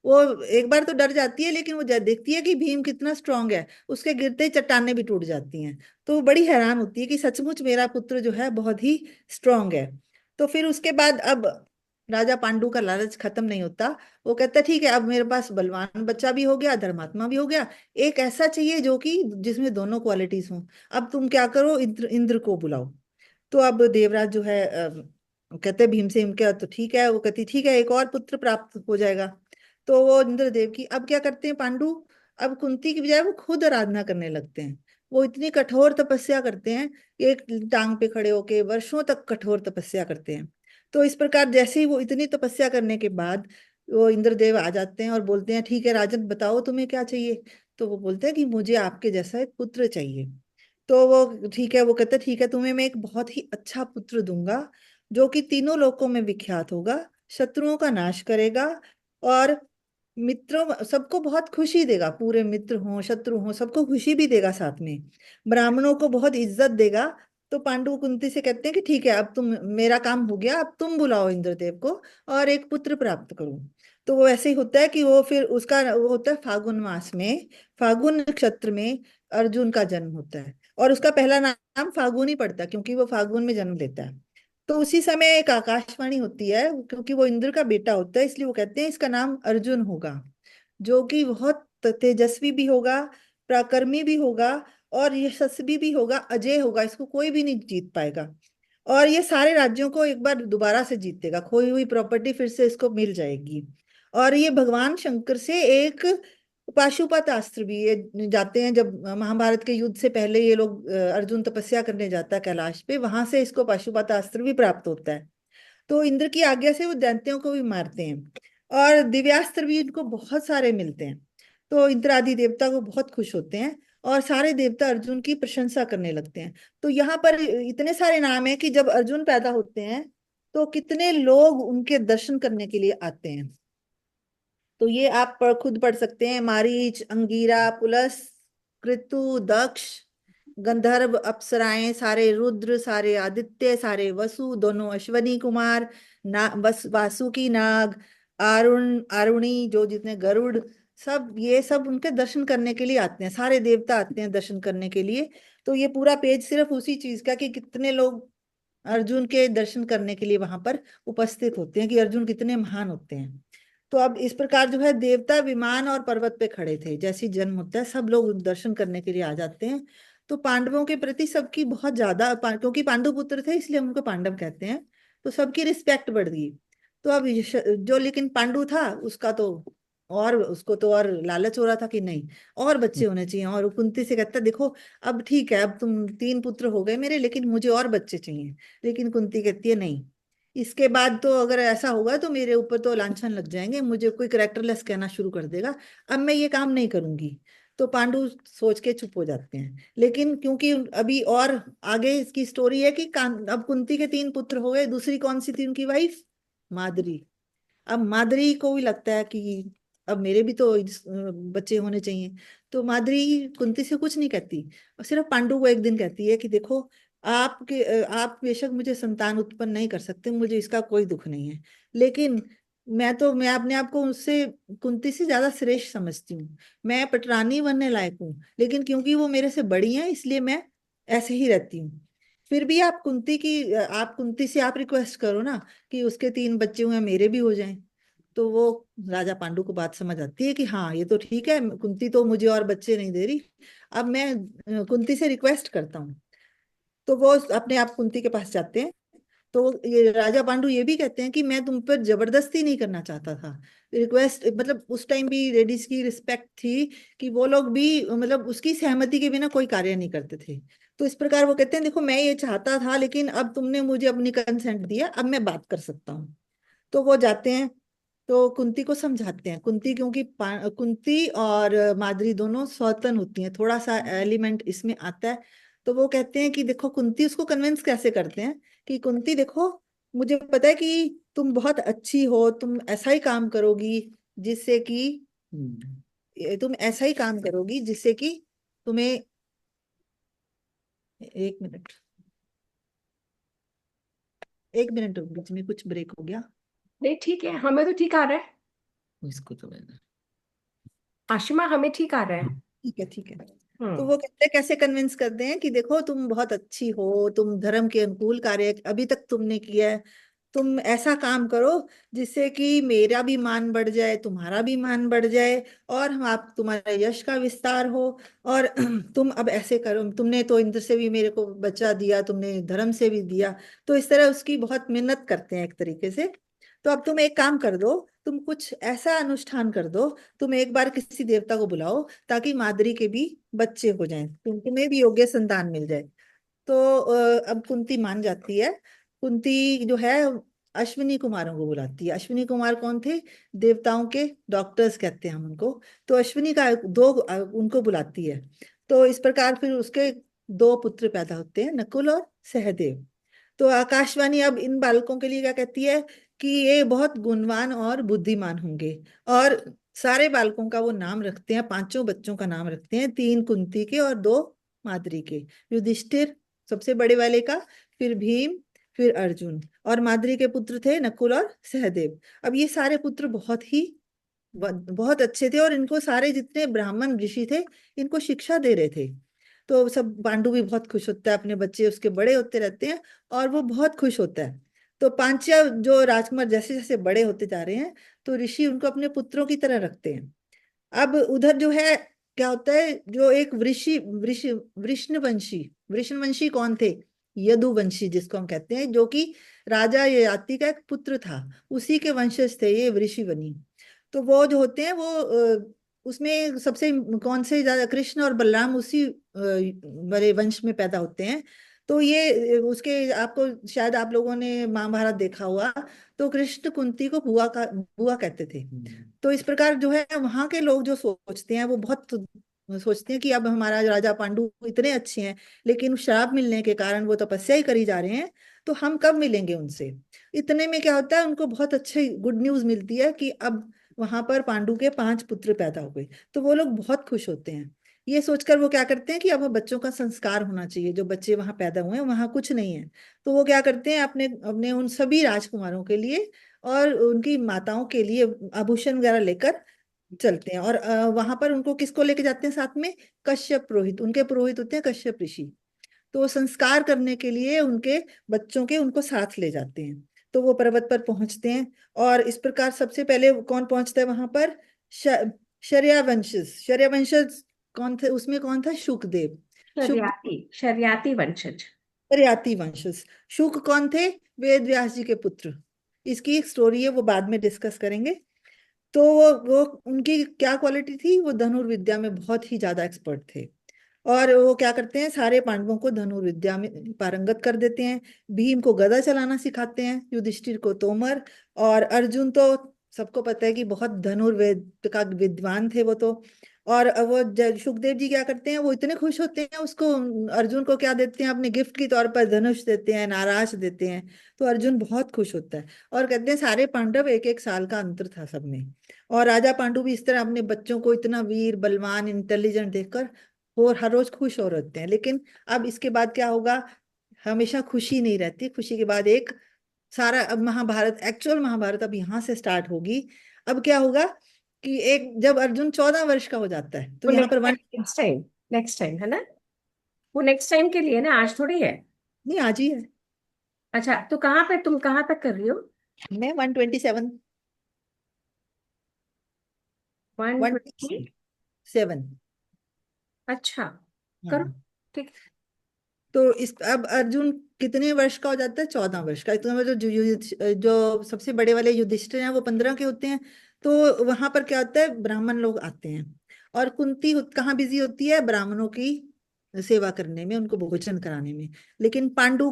वो एक बार तो डर जाती है, लेकिन वो जब देखती है कि भीम कितना स्ट्रांग है, उसके गिरते ही चट्टानें भी टूट जाती हैं। तो वो बड़ी हैरान होती है कि सचमुच मेरा पुत्र जो है बहुत ही स्ट्रांग है। तो फिर उसके बाद अब राजा पांडु का लालच खत्म नहीं होता। वो कहता है ठीक है, अब मेरे पास बलवान बच्चा भी हो गया, धर्मात्मा भी हो गया, एक ऐसा चाहिए जो कि जिसमें दोनों क्वालिटीज हों। अब तुम क्या करो, इंद्र इंद्र को बुलाओ। तो अब देवराज जो है कहते हैं भीमसेन के, तो ठीक है, वो कहती ठीक है, एक और पुत्र प्राप्त हो जाएगा। तो वो इंद्रदेव की अब क्या करते हैं पांडु, अब कुंती की बजाय वो खुद आराधना करने लगते हैं। वो इतनी कठोर तपस्या करते हैं, एक टांग पे खड़े होके वर्षों तक कठोर तपस्या करते हैं। तो इस प्रकार जैसे ही वो इतनी तपस्या करने के बाद वो इंद्रदेव आ जाते हैं और बोलते हैं ठीक है राजन, बताओ तुम्हें क्या चाहिए। तो वो बोलते हैं कि मुझे आपके जैसा एक पुत्र चाहिए। तो वो ठीक है, वो कहते हैं ठीक है, तुम्हें मैं एक बहुत ही अच्छा पुत्र दूंगा, जो कि तीनों लोकों में विख्यात होगा, शत्रुओं का नाश करेगा, और मित्रों सबको बहुत खुशी देगा, पूरे मित्र हों शत्रु हों सबको खुशी भी देगा, साथ में ब्राह्मणों को बहुत इज्जत देगा। तो पांडु कुंती से कहते हैं कि ठीक है, अब तुम, मेरा काम हो गया, अब तुम बुलाओ इंद्रदेव को और एक पुत्र प्राप्त करो। तो वो ऐसे ही होता है कि वो फिर उसका वो होता है फागुन मास में, फागुन नक्षत्र में अर्जुन का जन्म होता है। और उसका पहला नाम फागुन ही पड़ता है, क्योंकि वो फागुन में जन्म लेता है। तो उसी समय एक आकाशवाणी होती है, क्योंकि वो इंद्र का बेटा होता है, इसलिए वो कहते हैं इसका नाम अर्जुन होगा, जो कि बहुत तेजस्वी भी होगा, पराक्रमी भी होगा, और यशस्वी भी होगा, अजय होगा, इसको कोई भी नहीं जीत पाएगा। और ये सारे राज्यों को एक बार दोबारा से जीतेगा, खोई हुई प्रॉपर्टी फिर से इसको मिल जाएगी। और ये भगवान शंकर से एक पाशुपत अस्त्र भी, ये जाते हैं जब महाभारत के युद्ध से पहले ये लोग, अर्जुन तपस्या करने जाता है कैलाश पे, वहां से इसको पाशुपत अस्त्र भी प्राप्त होता है। तो इंद्र की आज्ञा से वो दैत्यों को भी मारते हैं, और दिव्यास्त्र भी इनको बहुत सारे मिलते हैं। तो इंद्र आदि देवता को बहुत खुश होते हैं, और सारे देवता अर्जुन की प्रशंसा करने लगते हैं। तो यहाँ पर इतने सारे नाम है कि जब अर्जुन पैदा होते हैं तो कितने लोग उनके दर्शन करने के लिए आते हैं। तो ये आप खुद पढ़ सकते हैं, मारीच, अंगीरा, पुलस, कृतु, दक्ष, गंधर्व, अप्सराएं, सारे रुद्र, सारे आदित्य, सारे वसु, दोनों अश्वनी कुमार, वासुकी नाग, आरुणी, जो जितने गरुड़, सब ये सब उनके दर्शन करने के लिए आते हैं, सारे देवता आते हैं दर्शन करने के लिए। तो ये पूरा पेज सिर्फ उसी चीज का कि कितने लोग अर्जुन के दर्शन करने के लिए वहां पर उपस्थित होते हैं, कि अर्जुन कितने महान होते हैं। तो अब इस प्रकार जो है देवता विमान और पर्वत पे खड़े थे, जैसे ही जन्म होता है सब लोग दर्शन करने के लिए आ जाते हैं। तो पांडवों के प्रति सबकी बहुत ज्यादा, क्योंकि पांडु पुत्र थे इसलिए हम उनको पांडव कहते हैं, तो सबकी रिस्पेक्ट बढ़ गई। तो अब जो लेकिन पांडु था उसका तो, और उसको तो और लालच हो रहा था कि नहीं और बच्चे होने चाहिए। और वो कुंती से कहता देखो, अब ठीक है, अब तुम 3 पुत्र हो गए मेरे, लेकिन मुझे और बच्चे चाहिए। लेकिन कुंती कहती है नहीं, इसके बाद तो अगर ऐसा होगा तो मेरे ऊपर तो लांछन लग जाएंगे, मुझे कोई करेक्टरलेस कहना शुरू कर देगा। अब मैं ये काम नहीं करूंगी। तो पांडु सोच के चुप हो जाते हैं। लेकिन क्योंकि अभी और आगे इसकी स्टोरी है कि अब कुंती के 3 पुत्र हो गए, दूसरी कौन सी थी उनकी वाइफ? माद्री। अब माद्री को भी लगता है कि अब मेरे भी तो बच्चे होने चाहिए। तो माद्री कुंती से कुछ नहीं कहती, और सिर्फ पांडु को एक दिन कहती है कि देखो, आप बेशक मुझे संतान उत्पन्न नहीं कर सकते, मुझे इसका कोई दुख नहीं है, लेकिन मैं अपने आप को उससे, कुंती से ज्यादा श्रेष्ठ समझती हूँ। मैं पटरानी बनने लायक हूँ, लेकिन क्योंकि वो मेरे से बड़ी हैं इसलिए मैं ऐसे ही रहती हूँ। फिर भी आप कुंती से आप रिक्वेस्ट करो ना कि उसके 3 बच्चे हुए हैं, मेरे भी हो जाएं। तो वो राजा पांडु को बात समझ आती है कि हाँ ये तो ठीक है, कुंती तो मुझे और बच्चे नहीं दे रही, अब मैं कुंती से रिक्वेस्ट करता हूँ। तो वो अपने आप कुंती के पास जाते हैं। तो ये राजा पांडु ये भी कहते हैं कि मैं तुम पर जबरदस्ती नहीं करना चाहता था, रिक्वेस्ट, मतलब उस टाइम भी लेडीज की रिस्पेक्ट थी कि वो लोग भी मतलब उसकी सहमति के बिना कोई कार्य नहीं करते थे। तो इस प्रकार वो कहते हैं देखो, मैं ये चाहता था लेकिन अब तुमने मुझे अपनी कंसेंट दिया, अब मैं बात कर सकता हूँ। तो वो जाते हैं, तो कुंती को समझाते हैं। कुंती क्योंकि कुंती और माद्री दोनों सौतन होती हैं, थोड़ा सा एलिमेंट इसमें आता है। तो वो कहते हैं कि देखो, कुंती उसको कन्विंस कैसे करते हैं कि कुंती देखो, मुझे पता है कि तुम बहुत अच्छी हो, तुम ऐसा ही काम करोगी जिससे कि तुम ऐसा ही काम करोगी जिससे कि तुम्हें, 1 मिनट, 1 मिनट, बीच में कुछ ब्रेक हो गया। नहीं ठीक है, हमें तो ठीक आ रहा है। इसको तो मैंने, आशिमा, हमें ठीक आ रहा है। ठीक है ठीक है। तो हम्म। वो कहते हैं, कैसे कन्विंस करते हैं कि देखो तुम बहुत अच्छी हो, तुम धर्म के अनुकूल कार्य अभी तक तुमने किया है, तुम ऐसा काम करो जिससे कि मेरा भी मान बढ़ जाए, तुम्हारा भी मान बढ़ जाए, और हम आप तुम्हारा यश का विस्तार हो। और तुम अब ऐसे करो, तुमने तो इंद्र से भी मेरे को बच्चा दिया, तुमने धर्म से भी दिया। तो इस तरह उसकी बहुत मिन्नत करते हैं एक तरीके से। तो अब तुम एक काम कर दो, तुम कुछ ऐसा अनुष्ठान कर दो, तुम एक बार किसी देवता को बुलाओ ताकि माद्री के भी बच्चे हो जाएं, तुम्हें भी योग्य संतान मिल जाए। तो अब कुंती मान जाती है। कुंती जो है अश्विनी कुमारों को बुलाती है। अश्विनी कुमार कौन थे? देवताओं के डॉक्टर्स कहते हैं हम उनको। तो अश्विनी का उनको बुलाती है। तो इस प्रकार फिर उसके 2 पुत्र पैदा होते हैं, नकुल और सहदेव। तो आकाशवाणी अब इन बालकों के लिए क्या कहती है कि ये बहुत गुणवान और बुद्धिमान होंगे। और सारे बालकों का वो नाम रखते हैं, 5 बच्चों का नाम रखते हैं, 3 कुंती के और 2 माद्री के। युधिष्ठिर सबसे बड़े वाले का, फिर भीम, फिर अर्जुन, और माद्री के पुत्र थे नकुल और सहदेव। अब ये सारे पुत्र बहुत अच्छे थे, और इनको सारे जितने ब्राह्मण ऋषि थे इनको शिक्षा दे रहे थे। तो सब, पांडु भी बहुत खुश होता है, अपने बच्चे उसके बड़े होते रहते हैं और वो बहुत खुश होता है। तो पांड्या जो राजकुमार जैसे जैसे बड़े होते जा रहे हैं, तो ऋषि उनको अपने पुत्रों की तरह रखते हैं। अब उधर जो है, क्या होता है, जो एक वृषि वृष वृष्णवंशी, वृषणवंशी कौन थे? यदुवंशी जिसको हम कहते हैं, जो कि राजा ययाति का एक पुत्र था, उसी के वंशज थे ये ऋषिवनी। तो वो जो होते हैं वो उसमें सबसे कौन से ज्यादा, कृष्ण और बलराम उसी बड़े वंश में पैदा होते हैं। तो ये उसके, आपको शायद आप लोगों ने महाभारत देखा हुआ, तो कृष्ण कुंती को बुआ कहते थे। तो इस प्रकार जो है वहां के लोग जो सोचते हैं वो बहुत सोचते हैं कि अब हमारा राजा पांडु इतने अच्छे हैं, लेकिन श्राप मिलने के कारण वो तपस्या ही करी जा रहे हैं, तो हम कब मिलेंगे उनसे। इतने में क्या होता है, उनको बहुत अच्छी गुड न्यूज मिलती है कि अब वहां पर पांडु के 5 पुत्र पैदा हो गए। तो वो लोग बहुत खुश होते हैं। ये सोचकर वो क्या करते हैं कि अब बच्चों का संस्कार होना चाहिए, जो बच्चे वहां पैदा हुए हैं वहां कुछ नहीं है। तो वो क्या करते हैं, अपने अपने उन सभी राजकुमारों के लिए और उनकी माताओं के लिए आभूषण वगैरह लेकर चलते हैं। और वहां पर उनको किसको लेके जाते हैं साथ में? कश्यप पुरोहित, उनके पुरोहित होते हैं कश्यप ऋषि। तो वो संस्कार करने के लिए उनके बच्चों के उनको साथ ले जाते हैं। तो वो पर्वत पर पहुंचते हैं, और इस प्रकार सबसे पहले कौन पहुंचता है वहां पर? श, शर्यावंशज। शर्यावंशज कौन थे उसमें? कौन था? शुकदेव। शुक शर्याती, शर्याती वंशज। शर्याती वंशज। शुक कौन थे? वेद व्यास जी के पुत्र। इसकी एक स्टोरी है, वो बाद में डिस्कस करेंगे। तो वो उनकी क्या क्वालिटी थी? वो धनुर्विद्या में बहुत ही ज्यादा एक्सपर्ट थे। और वो क्या करते हैं, सारे पांडवों को धनुर्विद्या में पारंगत कर देते हैं। भीम को गदा चलाना सिखाते हैं, युधिष्ठिर को तोमर, और अर्जुन तो सबको पता है कि बहुत धनुर्वेद का विद्वान थे वो तो। और वो सुखदेव जी क्या करते हैं, वो इतने खुश होते हैं उसको, अर्जुन को क्या देते हैं, अपने गिफ्ट के तौर पर धनुष देते हैं, नाराज देते हैं। तो अर्जुन बहुत खुश होता है और कहते हैं सारे पांडव एक एक साल का अंतर था सब में। और राजा पांडु भी इस तरह अपने बच्चों को इतना वीर बलवान इंटेलिजेंट देखकर और हर रोज खुश हो रहते हैं। लेकिन अब इसके बाद क्या होगा, हमेशा खुशी नहीं रहती, खुशी के बाद एक सारा, अब महाभारत, एक्चुअल महाभारत अब यहाँ से स्टार्ट होगी। अब क्या होगा कि एक जब अर्जुन 14 वर्ष का हो जाता है तो वो यहाँ पर one, next time, next time है ना, वो नेक्स्ट टाइम के लिए ना, आज थोड़ी है। नहीं आज ही है। अच्छा, तो कहाँ पे, तुम कहाँ तक कर रही हो? मैं 127। One one twenty 7। अच्छा, करो, हाँ। ठीक। तो इस अब अर्जुन कितने वर्ष का हो जाता है, 14 वर्ष का। तो जो सबसे बड़े वाले युधिष्ठिर हैं वो 15 के होते हैं। तो वहां पर क्या होता है, ब्राह्मण लोग आते हैं और कुंती कहाँ बिजी होती है, ब्राह्मणों की सेवा करने में, उनको भोजन कराने में। लेकिन पांडु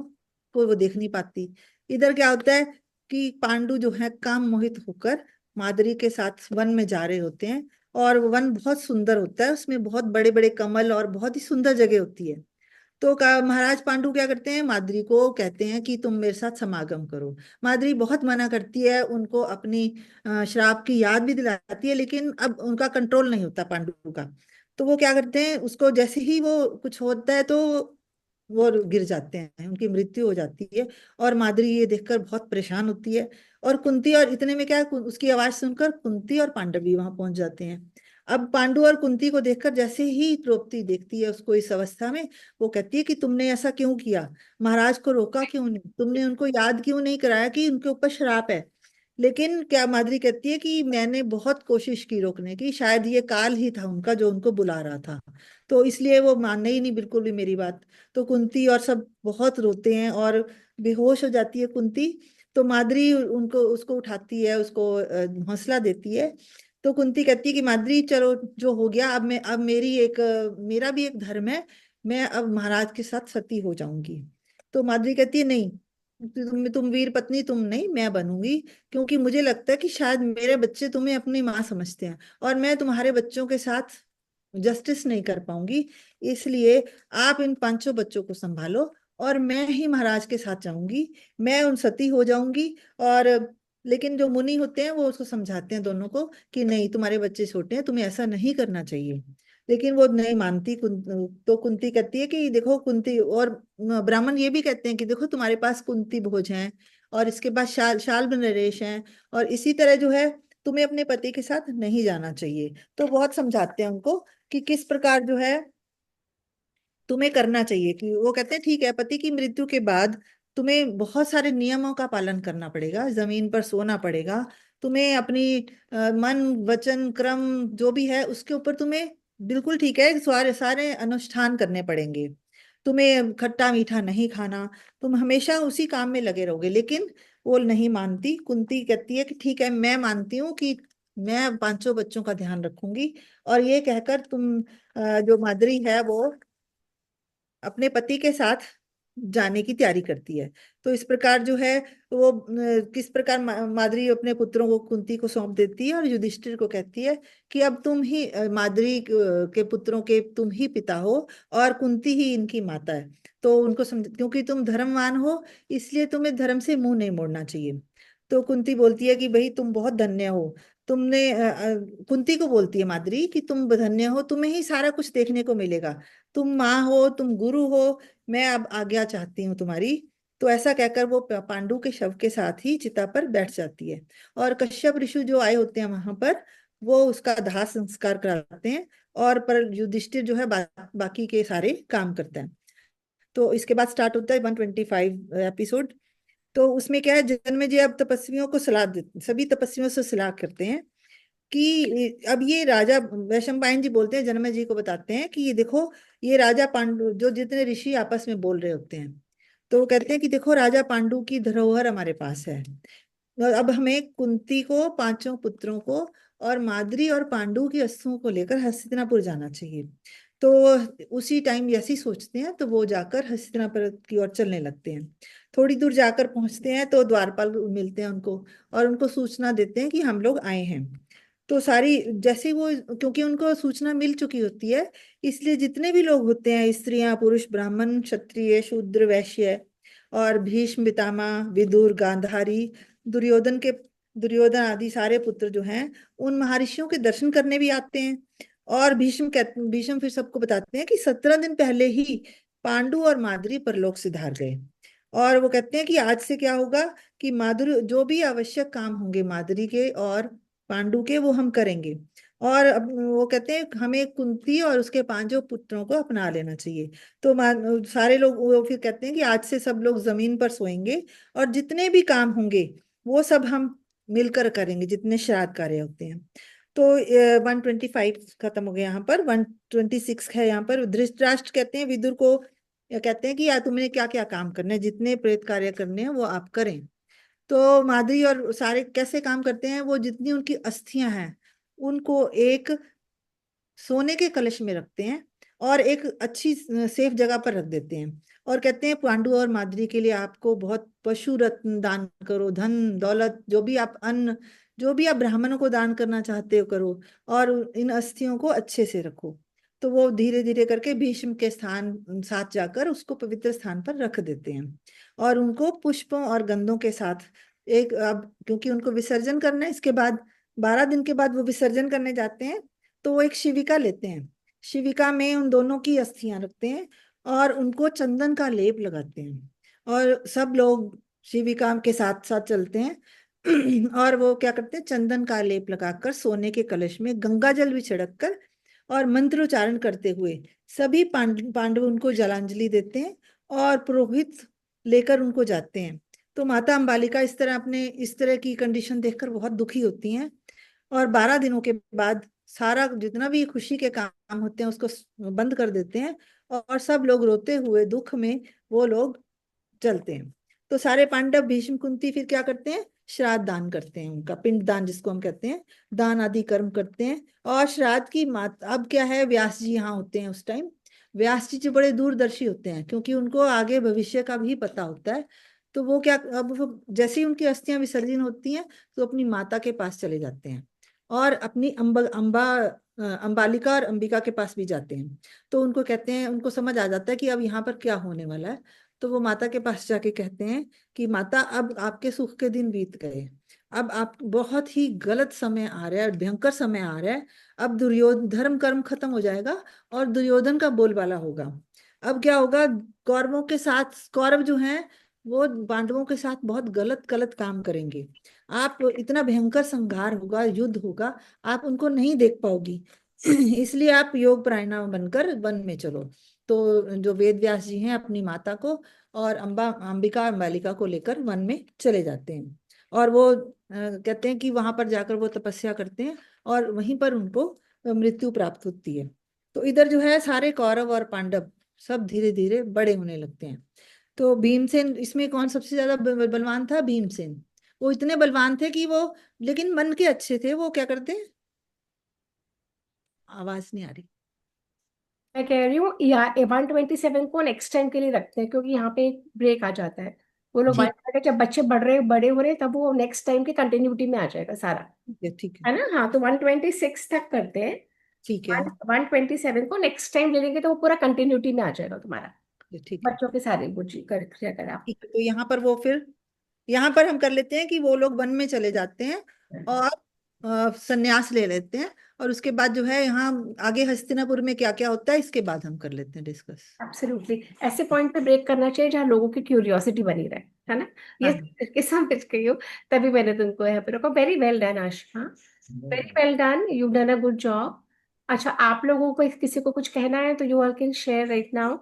को वो देख नहीं पाती। इधर क्या होता है कि पांडु जो है काम मोहित होकर माद्री के साथ वन में जा रहे होते हैं। और वो वन बहुत सुंदर होता है, उसमें बहुत बड़े बड़े कमल और बहुत ही सुंदर जगह होती है। तो महाराज पांडु क्या करते हैं, माद्री को कहते हैं कि तुम मेरे साथ समागम करो। माद्री बहुत मना करती है, उनको अपनी श्राप की याद भी दिलाती है, लेकिन अब उनका कंट्रोल नहीं होता पांडु का। तो वो क्या करते हैं, उसको जैसे ही वो कुछ होता है तो वो गिर जाते हैं, उनकी मृत्यु हो जाती है। और माद्री ये देखकर बहुत परेशान होती है। और कुंती, और इतने में क्या, उसकी आवाज सुनकर कुंती और पांडव भी वहां पहुंच जाते हैं। अब पांडु और कुंती को देखकर जैसे ही द्रौपदी देखती है उसको इस अवस्था में, वो कहती है कि तुमने ऐसा क्यों किया, महाराज को रोका क्यों नहीं, तुमने उनको याद क्यों नहीं कराया कि उनके ऊपर श्राप है। लेकिन क्या माद्री कहती है कि मैंने बहुत कोशिश की रोकने की, शायद ये काल ही था उनका जो उनको बुला रहा था। तो इसलिए वो मानने ही नहीं बिल्कुल भी मेरी बात। तो कुंती और सब बहुत रोते हैं और बेहोश हो जाती है कुंती। तो माद्री उनको उसको उठाती है, उसको हौसला देती है। तो कुंती कहती है कि माद्री चलो जो हो गया, अब मैं, अब मेरा भी एक धर्म है, मैं अब महाराज के साथ सती हो जाऊंगी। तो माद्री कहती है नहीं, तुम वीर पत्नी तुम नहीं, मैं बनूंगी। क्योंकि मुझे लगता है कि शायद मेरे बच्चे तुम्हें अपनी माँ समझते हैं और मैं तुम्हारे बच्चों के साथ जस्टिस नहीं कर पाऊंगी। इसलिए आप इन पांचों बच्चों को संभालो और मैं ही महाराज के साथ जाऊंगी, मैं उन सती हो जाऊंगी। और लेकिन जो मुनि होते हैं वो उसको समझाते हैं दोनों को कि नहीं, तुम्हारे बच्चे छोटे हैं, तुम्हें ऐसा नहीं करना चाहिए। लेकिन वो नहीं मानती। तो कुंती कहती है कि देखो कुंती, और ब्राह्मण ये भी कहते हैं कि देखो तुम्हारे पास कुंती भोज हैं और इसके बाद शाल शाल्ब नरेश हैं, और इसी तरह जो है तुम्हें अपने पति के साथ नहीं जाना चाहिए। तो बहुत समझाते हैं उनको कि किस प्रकार जो है तुम्हें करना चाहिए। कि वो कहते हैं ठीक है, पति की मृत्यु के बाद तुम्हें बहुत सारे नियमों का पालन करना पड़ेगा, जमीन पर सोना पड़ेगा, तुम्हें अपनी मन वचन क्रम जो भी है उसके ऊपर तुम्हें, बिल्कुल ठीक है, सारे सारे अनुष्ठान करने पड़ेंगे। तुम्हें खट्टा मीठा नहीं खाना, तुम हमेशा उसी काम में लगे रहोगे। लेकिन वो नहीं मानती। कुंती कहती है कि ठीक है, मैं मानती हूँ कि मैं पांचों बच्चों का ध्यान रखूंगी। और ये कहकर तुम जो माद्री है वो अपने पति के साथ जाने की तैयारी करती है। तो इस प्रकार जो है वो किस प्रकार माद्री अपने पुत्रों को कुंती को सौंप देती है और युधिष्ठिर को कहती है कि अब तुम ही माद्री के पुत्रों के तुम ही पिता हो और कुंती ही इनकी माता है। तो उनको समझ, क्योंकि तुम धर्मवान हो इसलिए तुम्हें धर्म से मुंह नहीं मोड़ना चाहिए। तो कुंती बोलती है कि भाई तुम बहुत धन्य हो, तुमने कुंती को बोलती है माद्री कि तुम धन्य हो, तुम्हें ही सारा कुछ देखने को मिलेगा, तुम माँ हो, तुम गुरु हो, मैं अब आज्ञा चाहती हूँ तुम्हारी। तो ऐसा कहकर वो पांडु के शव के साथ ही चिता पर बैठ जाती है। और कश्यप ऋषि जो आए होते हैं वहां पर, वो उसका दाह संस्कार कराते हैं। और पर युधिष्ठिर जो है बाकी के सारे काम करता है। तो इसके बाद स्टार्ट होता है 125 एपिसोड। तो उसमें क्या है, जन्मेजय अब तपस्वियों को सलाह देते, सभी तपस्वियों से सलाह करते हैं कि अब ये राजा, वैशंपायन जी बोलते हैं जन्मेजय जी को, बताते हैं कि ये देखो, ये राजा पांडु जो जितने ऋषि आपस में बोल रहे होते हैं, तो वो कहते हैं कि देखो राजा पांडु की धरोहर हमारे पास है। और अब हमें कुंती को, पांचों पुत्रों को और माद्री और पांडु की अस्थियों को लेकर हस्तिनापुर जाना चाहिए। तो उसी टाइम जैसे ही सोचते हैं तो वो जाकर हस्तिनापुर की ओर चलने लगते हैं। थोड़ी दूर जाकर पहुंचते हैं तो द्वारपाल मिलते हैं उनको, और उनको सूचना देते हैं कि हम लोग आए हैं। तो सारी जैसे ही वो, क्योंकि उनको सूचना मिल चुकी होती है, इसलिए जितने भी लोग होते हैं, स्त्रियां पुरुष ब्राह्मण क्षत्रिय शूद्र वैश्य और भीष्म पितामह विदुर गांधारी दुर्योधन आदि सारे पुत्र जो हैं, उन महर्षियों के दर्शन करने भी आते हैं। और भीष्म फिर सबको बताते हैं कि 17 दिन पहले ही पांडु और माद्री परलोक सिधार गए। और वो कहते हैं कि आज से क्या होगा कि माधुरी जो भी आवश्यक काम होंगे माद्री के और पांडु के, वो हम करेंगे। और अब वो कहते हैं हमें कुंती और उसके 5 पुत्रों को अपना लेना चाहिए। तो सारे लोग वो फिर कहते हैं कि आज से सब लोग जमीन पर सोएंगे, और जितने भी काम होंगे वो सब हम मिलकर करेंगे, जितने श्राद्ध कार्य होते हैं। तो 125 खत्म हो गया, यहाँ पर 126 है। यहाँ पर धृतराष्ट्र कहते हैं विदुर को, या कहते हैं कि यार तुमने क्या क्या काम करने हैं, जितने प्रेत कार्य करने हैं वो आप करें। तो माधुरी और सारे कैसे काम करते हैं, वो जितनी उनकी अस्थियां हैं उनको एक सोने के कलश में रखते हैं और एक अच्छी सेफ जगह पर रख देते हैं। और कहते हैं पांडु और माद्री के लिए आपको बहुत पशु रत्न दान करो, धन दौलत जो भी आप अन्न जो भी आप ब्राह्मणों को दान करना चाहते हो करो, और इन अस्थियों को अच्छे से रखो। तो वो धीरे धीरे करके भीष्म के स्थान साथ जाकर उसको पवित्र स्थान पर रख देते हैं, और उनको पुष्पों और गंधों के साथ एक, अब क्योंकि उनको विसर्जन करना है, इसके बाद 12 दिन के बाद वो विसर्जन करने जाते हैं। तो वो एक शिविका लेते हैं, शिविका में उन दोनों की अस्थियां रखते हैं और उनको चंदन का लेप लगाते हैं, और सब लोग शिविका के साथ साथ चलते हैं। और वो क्या करते हैं, चंदन का लेप लगाकर सोने के कलश में गंगा जल भी छिड़क कर और मंत्रोच्चारण करते हुए सभी पांडव उनको जलांजलि देते हैं, और पुरोहित लेकर उनको जाते हैं। तो माता अंबालिका इस तरह की कंडीशन देखकर बहुत दुखी होती हैं, और 12 दिनों के बाद सारा जितना भी खुशी के काम होते हैं उसको बंद कर देते हैं, और सब लोग रोते हुए दुख में वो लोग चलते हैं। तो सारे पांडव भीष्म कुंती फिर क्या करते हैं, श्राद्ध दान करते हैं, उनका पिंड दान जिसको हम कहते हैं, दान आदि कर्म करते हैं। और श्राद्ध की मात अब क्या है, व्यास जी यहाँ होते हैं उस टाइम। व्यास जी जो बड़े दूरदर्शी होते हैं, क्योंकि उनको आगे भविष्य का भी पता होता है। तो वो क्या, अब जैसे ही उनकी अस्थियां विसर्जन होती हैं तो अपनी माता के पास चले जाते हैं, और अपनी अंबालिका और अंबिका के पास भी जाते हैं। तो उनको कहते हैं, उनको समझ आ जाता है कि अब यहाँ पर क्या होने वाला है। तो वो माता के पास जाके कहते हैं कि माता अब आपके सुख के दिन बीत गए, अब आप बहुत ही गलत समय आ रहा है, भयंकर समय आ रहा है। अब दुर्योधन धर्म कर्म खत्म हो जाएगा और दुर्योधन का बोलबाला होगा। अब क्या होगा, कौरवों के साथ कौरव जो हैं वो पांडवों के साथ बहुत गलत गलत काम करेंगे। आप इतना भयंकर संहार होगा, युद्ध होगा, आप उनको नहीं देख पाओगी। इसलिए आप योग परायणा बनकर वन में चलो। तो जो वेद व्यास जी हैं अपनी माता को और अंबिका अंबालिका को लेकर वन में चले जाते हैं, और वो कहते हैं कि वहां पर जाकर वो तपस्या करते हैं, और वहीं पर उनको मृत्यु प्राप्त होती है। तो इधर जो है सारे कौरव और पांडव सब धीरे धीरे बड़े होने लगते हैं। तो भीमसेन इसमें कौन सबसे ज्यादा बलवान था, भीमसेन। वो इतने बलवान थे कि वो, लेकिन मन के अच्छे थे। वो क्या करते, आवाज नहीं आ रही। मैं कह रही हूँ या 127 को नेक्स्ट टाइम के लिए रखते हैं, क्योंकि यहाँ पे एक ब्रेक आ जाता है। वो लोग ठीक बात जब बच्चे बड़े हो रहे हैं, तब वो नेक्स्ट टाइम की कंटिन्यूटी में आ जाएगा सारा। है, ठीक है। है ना? हाँ, तो 126 तक करते हैं। ठीक है। 127 को नेक्स्ट टाइम ले लेंगे तो वो पूरा कंटिन्यूटी में आ जाएगा तुम्हारा, ठीक है। बच्चों के सारे बुझी कर क्या करें आप। ठीक है, तो यहाँ पर वो फिर यहाँ पर हम कर लेते हैं कि वो लोग वन में चले जाते हैं और संन्यास ले लेते हैं, और उसके बाद जो है यहाँ आगे हस्तिनापुर में क्या क्या होता है इसके बाद हम कर लेते हैं डिस्कस। एब्सोल्युटली। ऐसे पॉइंट पे ब्रेक करना चाहिए जहाँ लोगों की क्यूरियोसिटी बनी रहे। है ना? ये हाँ। ये समझ गई हो, तभी मैंने तुमको यहाँ पे रोका। Very well done Asha, very well done, you done a good job. अच्छा, आप लोगों को किसी को कुछ कहना है तो you all can share right now.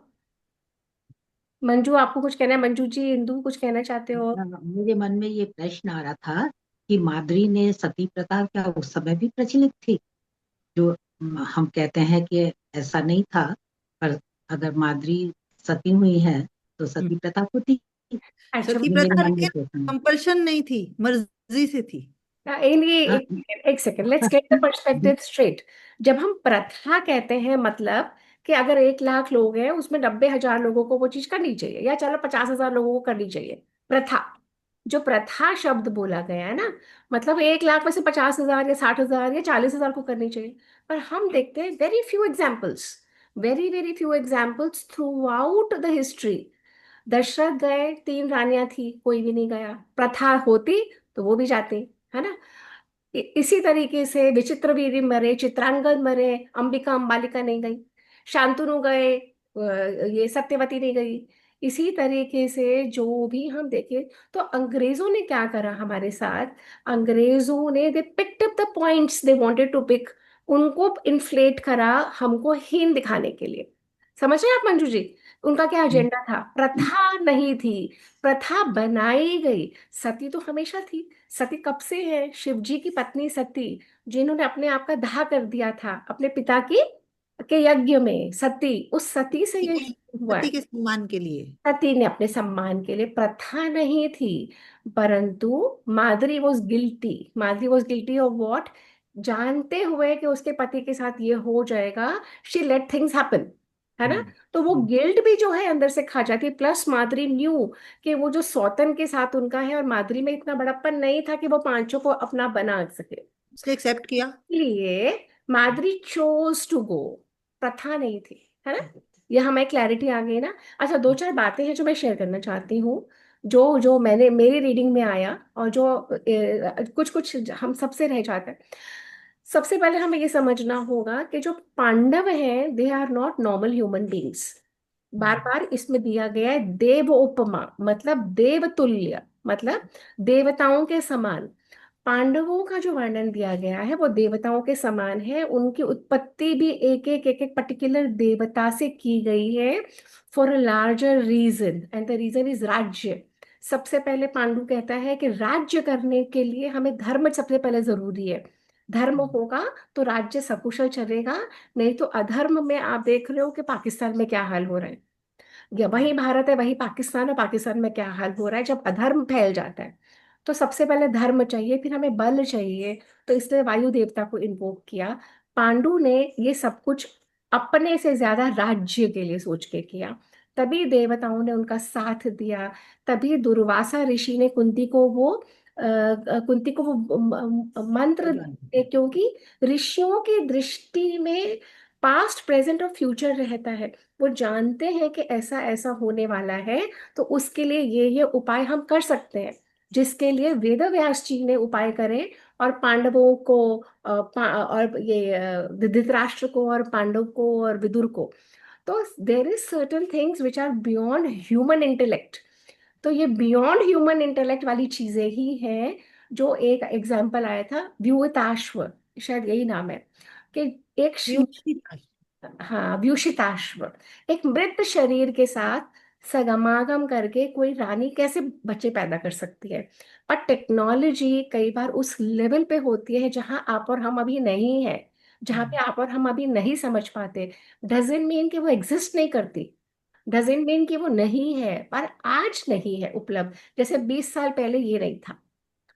Manju, आपको कुछ कहना है? मंजू जी, इंदू, कुछ कहना चाहते हो? मेरे मन में ये प्रश्न आ रहा था कि माद्री ने सती प्रथा क्या उस समय भी प्रचलित थी? जो हम कहते हैं कि ऐसा नहीं था, पर अगर माद्री सती हुई है तो सती प्रथा को थी। अच्छा, सती ये मेरे प्रथा मन में लेकिन प्रश्न कंपल्शन नहीं थी, मर्जी से थी। है। एक second, let's get the perspective straight. जब हम प्रथा कहते हैं, मतलब कि अगर 1 लाख लोग हैं उसमें 90,000 लोगों को वो चीज करनी चाहिए, या चलो 50,000 लोगों को करनी चाहिए। प्रथा, जो प्रथा शब्द बोला गया है ना, मतलब 1 लाख में से 50,000 या 60,000 या 40,000 को करनी चाहिए। पर हम देखते हैं very few examples, very very few examples throughout the history. Dasharatha गए, 3 रानियां थी, कोई भी नहीं गया। प्रथा होती तो वो भी जाते, है ना। इसी तरीके से विचित्रवीर्य मरे, चित्रांगद मरे, अंबिका अंबालिका नहीं गई। शांतनु गए, ये सत्यवती नहीं गई। इसी तरीके से जो भी हम देखें, तो अंग्रेजों ने क्या करा हमारे साथ, अंग्रेजों ने they picked up the points they wanted to pick, उनको इन्फ्लेट करा हमको हीन दिखाने के लिए। समझ रहे हैं आप मंजू जी? उनका क्या एजेंडा था? प्रथा नहीं थी, प्रथा बनाई गई। सती तो हमेशा थी। सती कब से है? शिव जी की पत्नी सती, जिन्होंने अपने आप का दाह कर दिया था अपने पिता की के यज्ञ में, सती, उस सती से ये शुरू हुआ पति है। के सम्मान के लिए। सती ने अपने सम्मान के लिए, प्रथा नहीं थी। परंतु Madhuri was guilty, Madhuri was guilty of what, जानते हुए कि उसके पति के साथ ये हो जाएगा, शी लेट थिंग्स हैपन, है ना। हम्म, तो वो हम्म, गिल्ट भी जो है अंदर से खा जाती है। प्लस माधुरी न्यू कि वो जो सौतन के साथ उनका है, और माधुरी में इतना बड़प्पन नहीं था कि वो पांचों को अपना बना सके, उसने एक्सेप्ट किया। इसलिए माधुरी चोज टू गो, प्रथा नहीं थी, है ना। ये हमें क्लैरिटी आ गई ना। अच्छा, 2 4 बातें हैं जो मैं शेयर करना चाहती हूँ, जो जो मैंने मेरी रीडिंग में आया, और जो कुछ कुछ हम सबसे रह जाता है। सबसे पहले हमें ये समझना होगा कि जो पांडव हैं, they are not normal human beings. बार बार इसमें दिया गया है देव उपमा, मतलब देवतुल्य, मतलब देवताओं के समान। पांडवों का जो वर्णन दिया गया है वो देवताओं के समान है। उनकी उत्पत्ति भी एक एक पर्टिकुलर देवता से की गई है, for a larger reason, and the reason is rajya. सबसे पहले पांडु कहता है कि राज्य करने के लिए हमें धर्म सबसे पहले जरूरी है। धर्म होगा तो राज्य सकुशल चलेगा, नहीं तो अधर्म में आप देख रहे हो कि पाकिस्तान में क्या हाल हो रहा है, या वही भारत है वही पाकिस्तान है, पाकिस्तान में क्या हाल हो रहा है जब अधर्म फैल जाता है। तो सबसे पहले धर्म चाहिए, फिर हमें बल चाहिए। तो इसलिए वायु देवता को इन्वोक किया। पांडु ने ये सब कुछ अपने से ज्यादा राज्य के लिए सोच के किया, तभी देवताओं ने उनका साथ दिया। तभी दुर्वासा ऋषि ने कुंती को वो मंत्र दिए, क्योंकि ऋषियों की दृष्टि में पास्ट प्रेजेंट और फ्यूचर रहता है। वो जानते हैं कि ऐसा ऐसा होने वाला है, तो उसके लिए ये उपाय हम कर सकते हैं, जिसके लिए वेद व्यास जी ने उपाय करे। और पांडवों को और ये धृतराष्ट्र को और पांडव को और विदुर को। तो there is certain things which are beyond human intellect. तो ये बियॉन्ड ह्यूमन इंटेलेक्ट वाली चीजें ही हैं। जो एक एग्जाम्पल आया था व्यूताश्व, शायद यही नाम है, कि एक व्यूषित। हाँ, व्यूषिताश्व, एक मृत शरीर के साथ सगमागम करके कोई रानी कैसे बच्चे पैदा कर सकती है। पर टेक्नोलॉजी कई बार उस लेवल पे होती है जहां आप और हम अभी नहीं है, जहां पे आप और हम अभी नहीं समझ पाते। डजेंट मीन कि वो एग्जिस्ट नहीं करती, डजेंट मीन कि वो नहीं है, पर आज नहीं है उपलब्ध। जैसे 20 साल पहले ये नहीं था,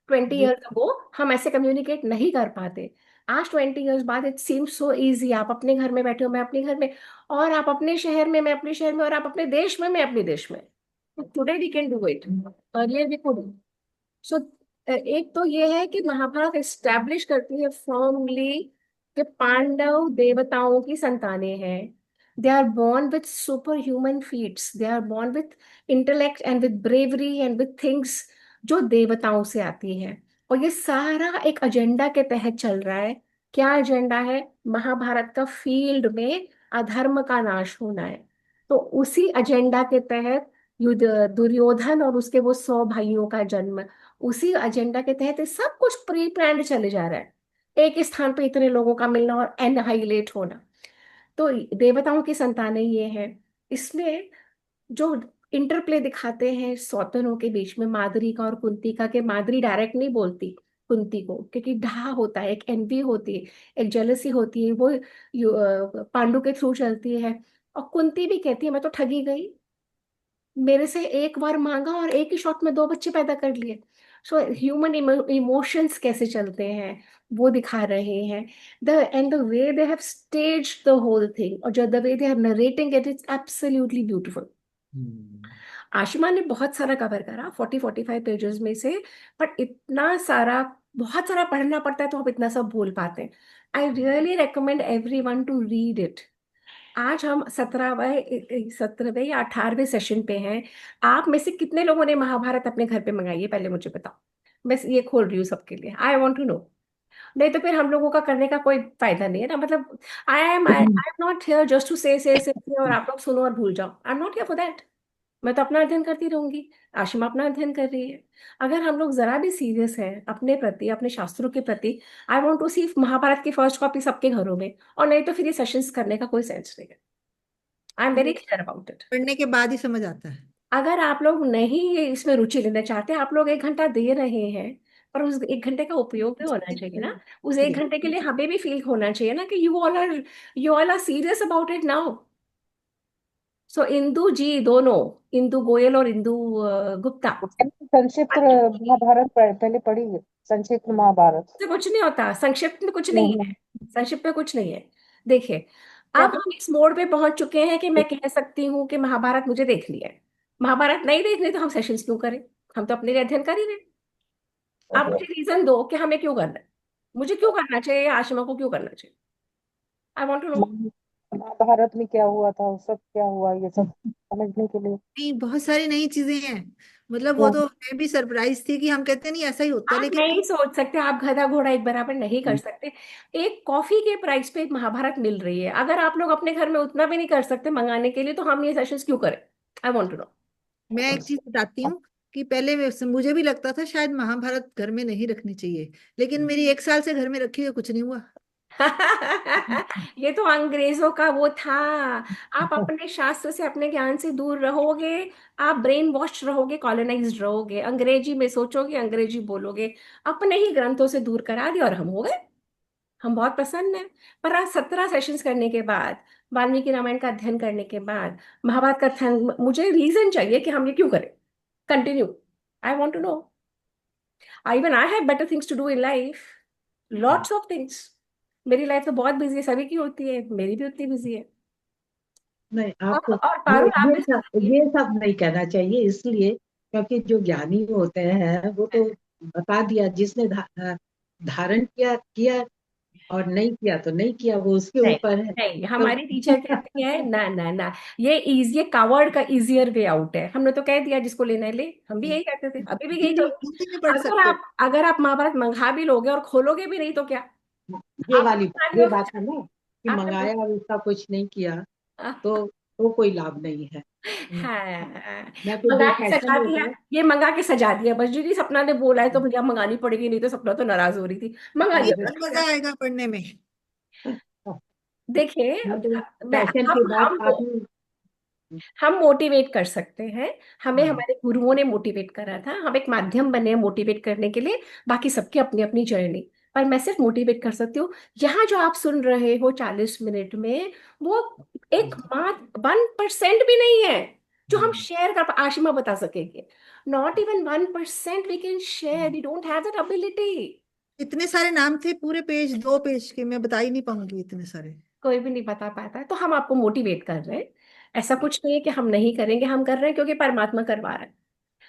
20 ईयर्स अगो हम ऐसे कम्युनिकेट नहीं कर पाते। आज 20 ईयर्स बाद इट सीम्स सो इजी। आप अपने घर में बैठे हो, मैं अपने घर में, और आप अपने शहर में, मैं अपने शहर में, और आप अपने देश में, मैं अपने देश में। Today we can do it, earlier we could. So एक तो ये है कि महाभारत एस्टैब्लिश करती है फॉर्मली कि पांडव देवताओं की संतानें हैं। They are born with superhuman feats, they are born with intellect and with bravery and with things जो देवताओं से आती है। और ये सारा एक एजेंडा के तहत चल रहा है। क्या एजेंडा है? महाभारत का फील्ड में अधर्म का नाश होना है। तो उसी एजेंडा के तहत युद्ध, दुर्योधन और उसके वो 100 भाइयों का जन्म, उसी एजेंडा के तहत ये सब कुछ प्री प्लान्ड चले जा रहा है। एक ही स्थान पे इतने लोगों का मिलना और एनहाइलेट होना। तो देवताओं की संतानें ये हैं। इसमें जो इंटरप्ले दिखाते हैं सौतनों के बीच में, माद्री का और कुंती का, कि माद्री डायरेक्ट नहीं बोलती कुंती को, क्योंकि ढा होता है, एक एनवी होती है, एक जेलसी होती है, वो पांडु के थ्रू चलती है। और कुंती भी कहती है मैं तो ठगी गई, मेरे से एक बार मांगा और एक ही शॉट में 2 बच्चे पैदा कर लिए। सो ह्यूमन इमोशंस कैसे चलते हैं वो दिखा रहे हैं। The end the way they have stage the whole thing, और जो the way they are narrating it, it's absolutely beautiful. Hmm. Ashima ने बहुत सारा कवर करा 40-45 पेजेस में से, पर इतना सारा, बहुत सारा पढ़ना पड़ता है तो हम इतना सब भूल पाते हैं। I really recommend every one two read it. आज हम 17वें या 18वें सेशन पे हैं। आप में से कितने लोगों ने महाभारत अपने घर पे मंगाई है, पहले मुझे बताओ। बस ये खोल रही हूँ सबके लिए, आई वॉन्ट टू नो। नहीं तो फिर हम लोगों का करने का कोई फायदा नहीं है ना, मतलब I am not here just to say और आप लोग सुनो और भूल जाओ। I am not here for that. मैं तो अपना अध्ययन करती रहूंगी, आशिमा अपना अध्ययन कर रही है। अगर हम लोग जरा भी सीरियस हैं अपने प्रति, अपने शास्त्रों के प्रति, आई वॉन्ट टू सी महाभारत की फर्स्ट कॉपी सबके घरों में। और नहीं तो फिर ये सेशंस करने का कोई सेंस नहीं है। I am very clear about it. पढ़ने के बाद ही समझ आता है। अगर आप लोग नहीं इसमें रुचि लेना चाहते, आप लोग 1 घंटा दे रहे हैं, पर उस 1 घंटे का उपयोग भी होना चाहिए ना। उस 1 घंटे के लिए हमें भी फील होना चाहिए ना कि you all are serious about it now. So Indu ji दोनों, इंदू गोयल और इंदू गुप्ता, संक्षिप्त महाभारत पहले पढ़ी है, संक्षिप्त महाभारत। से कुछ नहीं होता, संक्षिप्त में कुछ नहीं है। नहीं। संक्षिप्त में कुछ नहीं है। देखिए, क्या? अब हम इस मोड़ पे पहुंच चुके हैं कि मैं कह सकती हूँ कि महाभारत मुझे देखनी है। महाभारत नहीं देखनी तो हम सेशंस क्यों करें? हम तो अपने लिए अध्ययन कर ही रहे हैं। आप मुझे रीजन दो कि हमें क्यों करना है, मुझे क्यों करना चाहिए या आशिमा को क्यों करना चाहिए। I want to know. Mahabharata में क्या हुआ था, सब क्या हुआ, ये सब समझने के लिए। नहीं, बहुत सारी नई चीजें हैं। मतलब वो तो मैं भी सरप्राइज थी कि हम कहते नहीं ऐसा ही होता है, आप लेकिन नहीं सोच सकते, आप गधा घोड़ा एक बराबर नहीं कर सकते। एक कॉफी के प्राइस पे एक महाभारत मिल रही है, अगर आप लोग अपने घर में उतना भी नहीं कर सकते मंगाने के लिए, तो हम ये सेशंस क्यों करें? I want to know. मैं एक चीज बताती हूँ कि पहले मुझे भी लगता था शायद महाभारत घर में नहीं रखनी चाहिए, लेकिन मेरी 1 साल से घर में रखी हुई कुछ नहीं हुआ। ये तो अंग्रेजों का वो था। आप अपने शास्त्र से, अपने ज्ञान से दूर रहोगे, आप ब्रेन वॉश रहोगे, कॉलोनाइज्ड रहोगे, अंग्रेजी में सोचोगे, अंग्रेजी बोलोगे, अपने ही ग्रंथों से दूर करा दिया और हम हो गए। हम बहुत प्रसन्न हैं। पर आज 17 सेशंस करने के बाद, वाल्मीकि रामायण का अध्ययन करने के बाद, महाभारत का अध्ययन, मुझे रीजन चाहिए कि हम ये क्यों करें। Continue. I want to know. Even I have better things to do in life, lots of things. मेरी लाइफ तो बहुत बिजी है, सभी की होती है, मेरी भी उतनी बिजी है। नहीं, आपको और ये पारुल आप ये भी सब समझिए। ये सब नहीं कहना चाहिए, इसलिए क्योंकि जो ज्ञानी होते हैं वो तो बता दिया, जिसने धारण किया किया, और नहीं किया तो नहीं किया, वो उसके नहीं ऊपर है। नहीं, तो हमारी टीचर कहती है ना ना ना, ये कावर्ड का इजियर वे आउट है। हमने तो कह दिया जिसको लेना है ले, हम भी यही कहते थे, अभी भी यही हिंदी करूंगी। हिंदी में पढ़ अगर सकते हो। आप अगर आप महाभारत मंगा भी लोगे और खोलोगे भी नहीं तो क्या? ये आप वाली मंगा ये लो बात है ना कि आप मंगाया और उसका कुछ नहीं किया, तो कोई लाभ नहीं है। हाँ, मैं तो मंगा जो के फैशन सजा होता दिया। है। ये मंगा के सजा दिया बस, जी सपना ने बोला है तो भैया मंगानी पड़ेगी, नहीं तो सपना तो नाराज हो रही थी, मंगा नहीं दिया तो मैंने। मजा आएगा पढ़ने में। देखिए, मैं तो मैं फैशन हम की बात हम आपने। हम मोटिवेट कर सकते हैं। हमें हाँ। हमारे गुरुओं ने मोटिवेट करा था, हम एक माध्यम बने हैं मोटिवेट करने के लिए। बाकी सबकी अपनी अपनी जर्नी, पर मैं सिर्फ मोटिवेट कर सकती हूँ। यहाँ जो आप सुन रहे हो 40 मिनट में, वो एक 1% भी नहीं है जो हम शेयर कर आशिमा बता सकेंगे। Not even 1% we can share, we don't have that ability. इतने सारे नाम थे, पूरे पेज 2 पेज के, मैं बता ही नहीं पाऊंगी इतने सारे। कोई भी नहीं बता पाता, तो हम आपको मोटिवेट कर रहे हैं। ऐसा कुछ नहीं है कि हम नहीं करेंगे, हम कर रहे हैं क्योंकि परमात्मा करवा रहा है।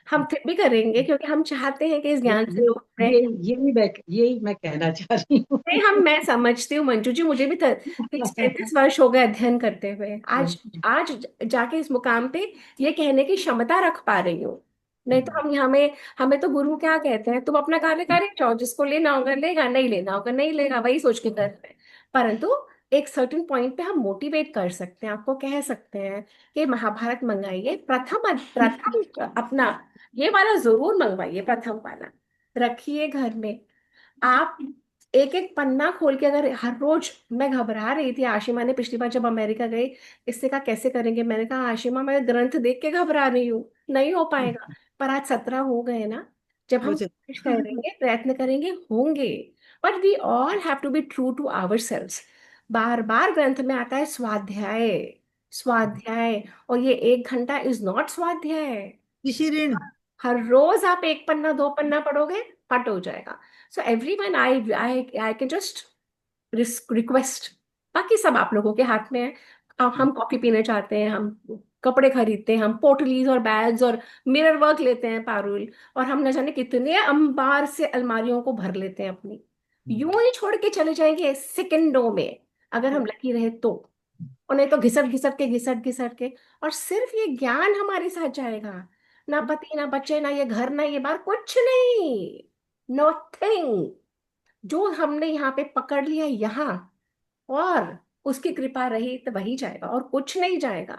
हम फिर भी करेंगे क्योंकि हम चाहते हैं कि इस ये ज्ञान से ये लोग जुड़े। ये यही मैं कहना चाह रही हूँ। नहीं, मैं समझती हूँ मंजू जी, मुझे भी 30-35 वर्ष हो गए अध्ययन करते हुए। आज आज जाके इस मुकाम पे ये कहने की क्षमता रख पा रही हूँ। नहीं तो हम यहाँ में, हमें तो गुरु क्या कहते हैं, तुम अपना कार्य करे जाओ, जिसको लेना होगा लेगा, नहीं लेना होगा नहीं लेगा, वही सोच के कर रहे हैं। परंतु एक सर्टेन पॉइंट पे हम मोटिवेट कर सकते हैं, आपको कह सकते हैं कि महाभारत मंगाइए, प्रथम प्रथम अपना ये वाला जरूर मंगवाइए, प्रथम वाला रखिए घर में। आप एक एक पन्ना खोल के, अगर हर रोज, मैं घबरा रही थी, आशिमा ने पिछली बार जब अमेरिका गई, इससे कहा कैसे करेंगे, मैंने कहा आशिमा मैं ग्रंथ देख के घबरा रही हूँ, नहीं हो पाएगा। पर आज 17 हो गए ना, जब हो हम जाए। कोशिश करेंगे, प्रयत्न करेंगे, होंगे। But we all have to be true to our selves. बार बार ग्रंथ में आता है स्वाध्याय, स्वाध्याय, और ये 1 घंटा इज नॉट स्वाध्याय। ऋषि ऋण। हर रोज आप एक पन्ना दो पन्ना पढ़ोगे, पट हो जाएगा। So everyone, I I I can just request, बाकी सब आप लोगों के हाथ में है। अब हम कॉफी पीने जाते हैं, हम कपड़े खरीदते हैं, हम पोटलीज और बैग्स और मिरर वर्क लेते हैं पारुल, और हम न जाने कितने अंबार से अलमारियों को भर लेते हैं अपनी, यूं ही छोड़ के चले जाएंगे सेकंडों में, अगर हम लकी रहे तो। और नहीं तो घिसट घिसट के घिसट घिसट के, और सिर्फ ये ज्ञान हमारे साथ जाएगा, ना पति ना बच्चे ना ये घर ना ये बार, कुछ नहीं, नथिंग। जो हमने यहाँ पे पकड़ लिया यहाँ, और उसकी कृपा रही तो वही जाएगा और कुछ नहीं जाएगा।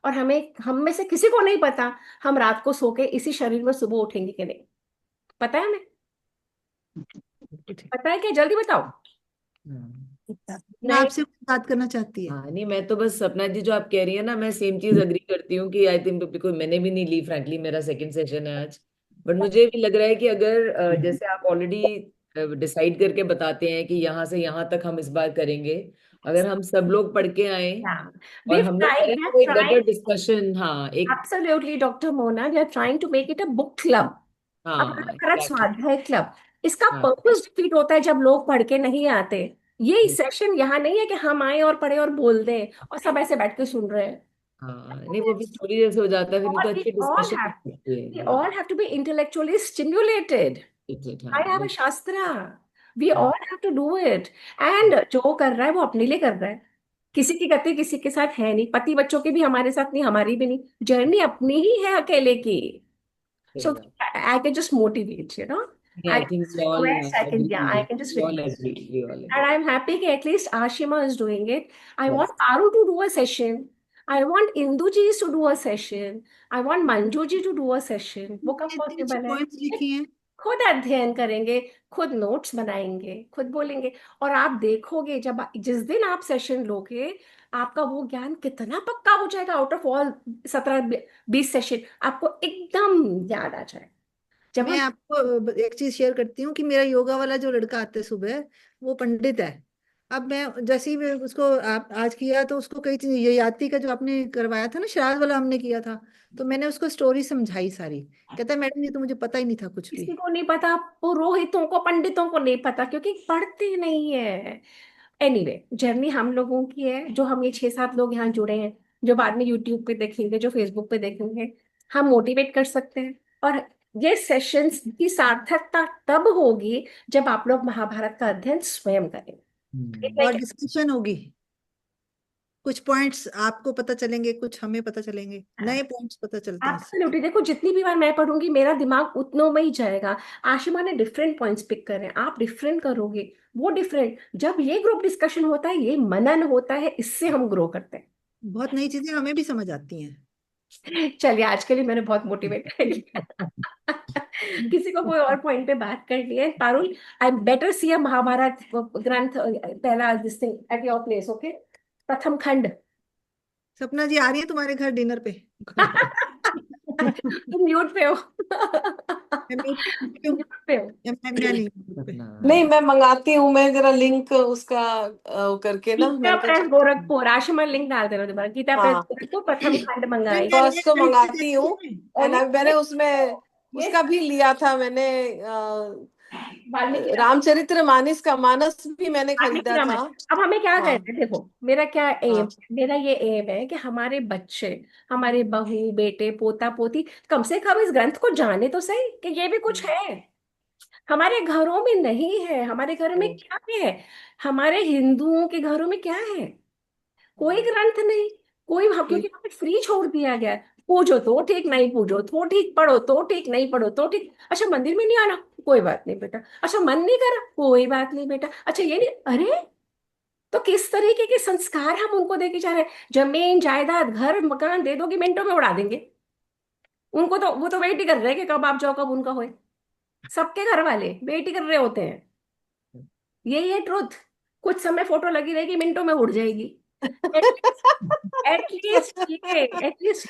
और हमें, हम में से किसी को नहीं पता हम रात को सो के इसी शरीर में सुबह उठेंगे कि नहीं, पता है हमें? पता है क्या? जल्दी बताओ। मैं नहीं। आपसे कुछ बात करना चाहती है। हाँ नहीं, मैं तो बस सपना जी जो आप कह रही है ना, मैं सेम चीज अग्री करती हूँ कि आई थिंक, बिल्कुल मैंने भी नहीं ली फ्रैंकली, मेरा सेकंड सेशन है आज। बट मुझे भी लग रहा है कि अगर जैसे आप ऑलरेडी डिसाइड करके बताते हैं कि यहाँ से यहाँ तक हम इस बार करेंगे, अगर हम सब लोग पढ़ के आए और वी हम लोग ट्राई करें वी तो एक ट्राई बेटर डिस्कशन, हाँ एक, absolutely doctor Mona, we are trying to make it a book club. अब हाँ खरच एग्जैक्टली, स्वाध्याय क्लब, इसका हाँ पर्पस डिफीट होता है जब लोग पढ़ के नहीं आते। ये सेशन यहाँ नहीं है कि हम आए और पढ़े और बोल दें और सब ऐसे बैठ के सुन रहे हैं। हाँ, नहीं वो भी स्टोरी जैसे हो जाता है, फिर नहीं तो और अच्छी डिस्कशन होती है। we all have to be intellectually stimulated. हाँ I have a नहीं, shastra. We हाँ all have to do it. And जो कर रहा है वो अपने लिए कर रहा है, किसी की गति किसी के साथ है नहीं, पति बच्चों की भी हमारे साथ नहीं, हमारी भी नहीं, जर्नी अपनी ही है अकेले की। सही So बात। I can just motivate, you know. I I can think just we all request, I can, yeah, I agree, can just we all request. Agree, we all And agree. I'm happy that at least Ashima is doing it. I want yes, Aru to do a session. I want Induji to do a session. I want Manjuji to do a session. वो कब इतनी अच्छी possible है? Points लिखी हैं। खुद अध्ययन करेंगे, खुद नोट्स बनाएंगे, खुद बोलेंगे, और आप देखोगे जब जिस दिन आप सेशन लोगे, आपका वो ज्ञान कितना पक्का हो जाएगा। आउट ऑफ ऑल 17-20 सेशन आपको एकदम याद आ जाए जब मैं हम। आपको एक चीज शेयर करती हूँ कि मेरा योगा वाला जो लड़का आता है सुबह, वो पंडित है। अब मैं जैसे ही मैं उसको आप आज किया तो उसको कई चीज, ये याति का जो आपने करवाया था ना, श्राद्ध वाला हमने किया था, तो मैंने उसको स्टोरी समझाई सारी। कहता है मैडम ये तो मुझे पता ही नहीं था कुछ भी। किसी को नहीं पता, पुरोहितों को पंडितों को नहीं पता, क्योंकि पढ़ते नहीं है। एनीवे, जर्नी हम लोगों की है, जो हम ये 6-7 लोग यहाँ जुड़े हैं, जो बाद में यूट्यूब पे देखेंगे, जो फेसबुक पे देखेंगे, हम मोटिवेट कर सकते हैं। और ये सेशंस की सार्थकता तब होगी जब आप लोग महाभारत का अध्ययन स्वयं करें। इतना ही और डिस्कशन होगी, कुछ पॉइंट्स आपको पता चलेंगे, कुछ हमें पता चलेंगे, नए पॉइंट्स पता चलते हैं इससे। एब्सोल्युटली। देखो, जितनी भी बार मैं पढ़ूंगी मेरा दिमाग उतनों में ही जाएगा। आशिमा ने डिफरेंट पॉइंट्स पिक करे, आप डिफरेंट करोगे, वो डिफरेंट। जब ये ग्रुप डिस्कशन होता है, ये मनन होता है, इससे हम ग्रो करते हैं। बहुत नई चीजें हमें भी समझ आती हैं। चलिए, आज के लिए मैंने बहुत मोटिवेट कर लिया। किसी को कोई और पॉइंट पे बात करनी है पारुल? आई बेटर सी अ महाभारत ग्रंथ, पहला this thing at your place, okay? प्रथम खंड। सपना जी आ रही है तुम्हारे घर डिनर पे? तुम म्यूट पे हो। मैं म्यूट क्यों? म्यूट पे हो। मैं नहीं म्यूट पे। नहीं, मैं मंगाती हूँ, मैं जरा लिंक उसका करके ना, गीता मैंने कहा प्रेस चलो। गोरखपुर, आशिमा लिंक डाल देना दोबारा। गीता प्रेस हाँ, गोरखपुर प्रथम खंड मैं मंगाई। कह रही फर्स्ट को मंगाती हूँ। है एंड मैंने उसमें ये उसका भी लिया था, मैंने वाल्मीकि रामायण। रामचरितमानस का मानस भी मैंने वाल्मीकि खरीदा था। रामायण। अब हमें क्या हाँ, करना है? देखो, मेरा क्या एम, हाँ, मेरा ये एम है कि हमारे बच्चे, हमारे बहू बेटे पोता पोती कम से कम इस ग्रंथ को जाने तो सही कि ये भी कुछ है। हमारे घरों में नहीं है, हमारे घरों में क्या है? हमारे हिंदुओं के घरों में क्या है? कोई ग्रंथ नहीं। कोई, हम क्योंकि हमें फ्री छोड़ दिया गया है। पूजो तो ठीक, नहीं पूजो तो ठीक, पढ़ो तो ठीक, नहीं पढ़ो तो ठीक। अच्छा, मंदिर में नहीं आना, कोई बात नहीं बेटा। अच्छा, मन नहीं करा, कोई बात नहीं बेटा। अच्छा, ये नहीं, अरे, तो किस तरीके के संस्कार हम उनको देके जा रहे हैं? जमीन जायदाद घर मकान दे दोगे, मिनटों में उड़ा देंगे। उनको तो, वो तो वेट ही कर रहे हैं कि कब आप जाओ, कब उनका होए। सबके घर वाले वेट ही कर रहे होते हैं। यही है ट्रुथ। कुछ समय फोटो लगी रहेगी, मिनटों में उड़ जाएगी। एटलीस्ट ये, एटलीस्ट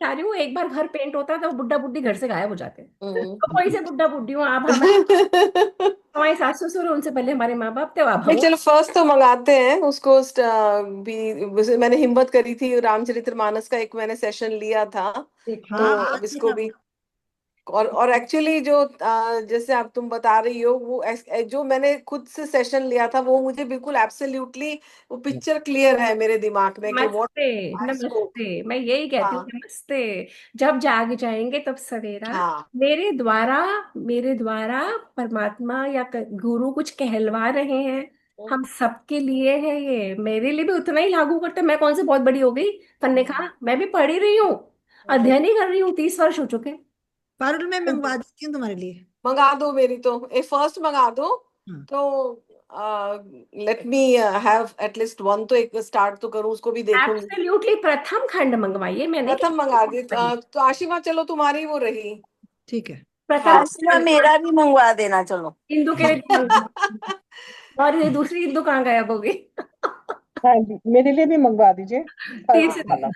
बता रही हूँ, एक बार घर पेंट होता है तो बुड्ढा बुड्ढी घर से गायब हो जाते हैं। तो कोई हम्म। से बुड्ढा बुड्ढी हूँ, आप हमारे हमारे सास ससुर हैं, उनसे पहले हमारे माँ बाप थे, अब नहीं हम। चलो फर्स्ट तो मंगाते हैं उसको भी मैंने हिम्मत करी थी, रामचरितमानस का एक मैंने सेशन लिया था। देखो, तो हाँ अब बहुत इसको अच्छा भी, और एक्चुअली जो जैसे आप तुम बता रही हो वो जो मैंने खुद से सेशन लिया था वो मुझे बिल्कुल एब्सोल्युटली वो पिक्चर क्लियर है मेरे दिमाग में कि व्हाट नमस्ते, आई स्पोक। नमस्ते, मैं यही कहती हूँ, हाँ नमस्ते। जब जाग जाएंगे तब सवेरा, हाँ मेरे द्वारा, मेरे द्वारा परमात्मा या गुरु कुछ कहलवा रहे हैं, हम सबके लिए है ये, मेरे लिए भी उतना ही लागू करते हैं। मैं कौन सी बहुत बड़ी हो गई फन्ने खा, मैं भी पढ़ ही रही हूँ, अध्ययन ही कर रही हूँ, 30 वर्ष हो चुके। पारुल, मैं मंगवा देती हूँ तुम्हारे लिए। मंगा दो मेरी तो ए फर्स्ट मंगा दो। हाँ तो let me have at least one, तो एक स्टार्ट तो करूँ, उसको भी देखूंगी। एब्सोल्युटली प्रथम खंड मंगवाइए, मैंने प्रथम मंगा दी तो तो आशिमा चलो तुम्हारी वो रही। ठीक है। प्रथम हाँ आसमा मेरा भी मंगवा देना चलो। हिंदू के लिए भी मंगवाइए। और ये दूसरी हिंदू कहाँ गायब हो गई? हाँ जी, मेरे लिए भी मंगवा दीजिए तीन फर्स्ट से वाला।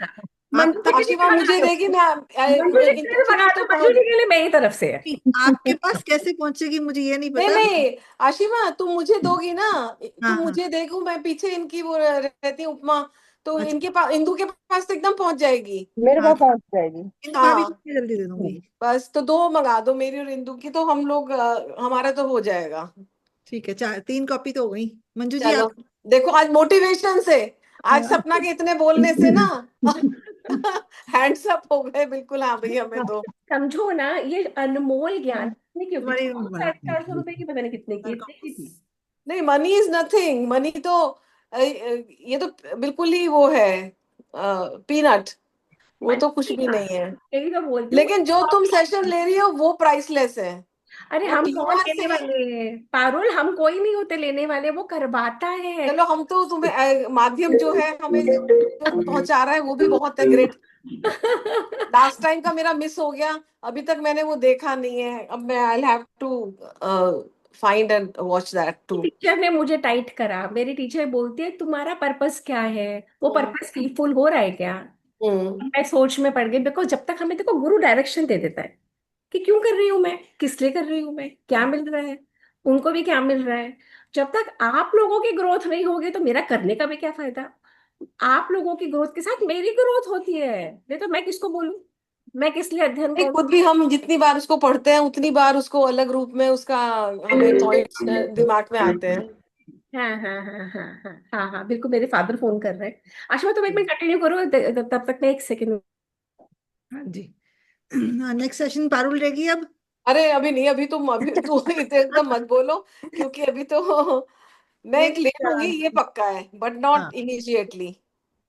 मंजू आपके के लिए आशिमा भी मंगा मुझे दो, देगी मैं मंजू जी के लिए भी मंगा इंटरनेट दो, तो मंजू पहुंच। जी के लिए मेरी तरफ से है। आपके पास कैसे पहुंचेगी मुझे ये नहीं नहीं पता। नहीं आशिमा तुम मुझे दोगी ना, हाँ तुम हाँ। मुझे देखो, मैं पीछे इनकी वो रहती है उपमा, तो अच्छा इनके पास, इंदु के पास तो एकदम पहुंच जाएगी। मेरे हाँ, पास पहुंच जाएगी। इंदु भाभी हाँ को मैं जल्दी दे दूंगी। हम्म, बस तो दो मंगा दो, मेरी और इंदु की, तो हम लोग हमारा तो हो जाएगा। ठीक है, चार 3 कॉपी तो हो गई। मंजू जी चलो आप। देखो आज मोटिवेशन से, आज सपना के इतने बोलने से ना हैंड्स अप हो गए बिल्कुल। हाँ भाई हमें दो। समझो ना, ये अनमोल ज्ञान कितने की होती तुम्हारी थी, 450 रुपए की, पता नहीं कितने की, इतने की थी। नहीं मनी इज नथिंग, मनी तो ये तो बिल्कुल ही वो है पीनट, वो मन तो कुछ की भी बात, नहीं है। यही तो बोलती हूँ। लेकिन जो तुम सेशन ले रही हो वो प्राइसलेस है। अरे वो हम कौन टीना लेने से, वाले हैं पारुल, हम कोई नहीं होते लेने वाले, वो करवाता है। चलो हम तो तुम्हें माध्यम जो है हमें जो पहुंचा रहा है वो भी बहुत है, ग्रेट। लास्ट टाइम का मेरा मिस हो गया, अभी तक मैंने वो देखा नहीं है, अब मैं I have to find and watch that too. Teacher ने मुझे टाइट करा, मेरी टीचर बोलती है तुम्हारा पर्पस क्या है, वो हम्म पर्पस फुल हो रहा है क्या? हम्म मैं सोच में पड़ गई, बिकॉज जब तक हमें देखो गुरु डायरेक्शन दे देता है कि क्यों कर रही हूं मैं, किस लिए कर रही हूं मैं, क्या मिल रहा है, उनको भी क्या मिल रहा है, जब तक आप लोगों की ग्रोथ नहीं होगी तो मेरा करने का भी क्या फायदा? आप लोगों की ग्रोथ के साथ मेरी ग्रोथ होती है, नहीं तो मैं किसको बोलूं, मैं किस लिए अध्ययन नहीं करूं? खुद भी हम जितनी बार उसको पढ़ते हैं उतनी बार उसको अलग रूप में उसका हमें पॉइंट्स दिमाग में आते हैं। हाँ हाँ हाँ हाँ हाँ हाँ हाँ, बिल्कुल, मेरे फादर फोन कर रहे हैं। आशा तुम एक मिनट कंटिन्यू करो, तब तक मैं एक सेकंड। हाँ जी। हाँ, नेक्स्ट सेशन पारुल रहेगी अब। अरे अभी नहीं, अभी तुम, अभी तो एकदम मत बोलो, क्योंकि अभी तो मैं नहीं एक ले लूंगी ये नहीं, पक्का है, बट हाँ नॉट इमीडिएटली।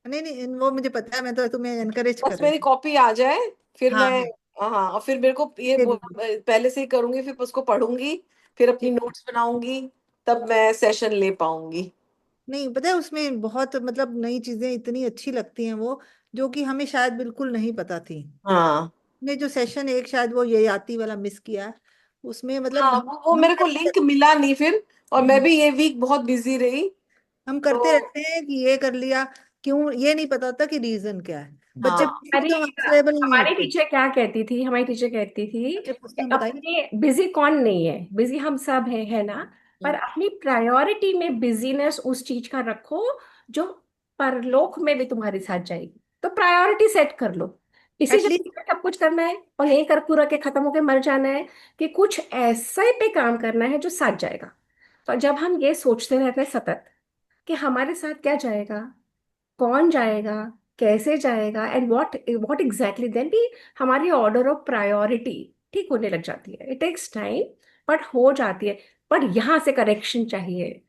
नहीं नहीं, वो मुझे पता है, मैं तो तुम्हें एनकरेज कर बस रही मेरी हूँ। कॉपी आ जाए फिर हाँ मैं, हाँ, हाँ और फिर मेरे को ये दे दूंगी। पहले से ही करूंगी, फिर उसको पढ़ूंगी, फिर अपनी ठीक। नोट्स बनाऊंगी, तब मैं सेशन ले पाऊंगी। नहीं पता है, उसमें बहुत मतलब नई चीजें इतनी अच्छी लगती हैं वो, जो कि हमें शायद बिल्कुल नहीं पता थी। हाँ ने जो सेशन एक शायद वो ये याति वाला मिस किया, उसमें मतलब हाँ वो हम मेरे को लिंक मिला नहीं फिर, और मैं भी ये वीक बहुत बिजी रही। हम तो करते रहते हैं कि ये कर लिया, क्यों ये नहीं पता होता कि रीजन क्या है। बच्चे हाँ पूछते भी अरे तो हम आंसरेबल नहीं हमारी होते। टीचर क्या कहती थी, हमारी टीचर कहती थी बच्चे पूछते कि हैं बताइए। अपने, बिजी कौन नहीं है, बिजी हम सब है ना, पर अपनी प्रायोरिटी में बिजीनेस उस चीज का रखो जो परलोक में भी तुम्हारे साथ जाएगी, तो प्रायोरिटी सेट कर लो। इसी एटलीस्ट जगह सब कुछ करना है और यही कर पूरा के खत्म होके मर जाना है, कि कुछ ऐसे पे काम करना है जो साथ जाएगा। तो जब हम ये सोचते रहते हैं सतत कि हमारे साथ क्या जाएगा, कौन जाएगा, कैसे जाएगा, and what what exactly, then भी हमारी ऑर्डर ऑफ प्रायोरिटी ठीक होने लग जाती है। इट टेक्स टाइम, बट हो जाती है। पर यहाँ से करेक्शन चाहिए,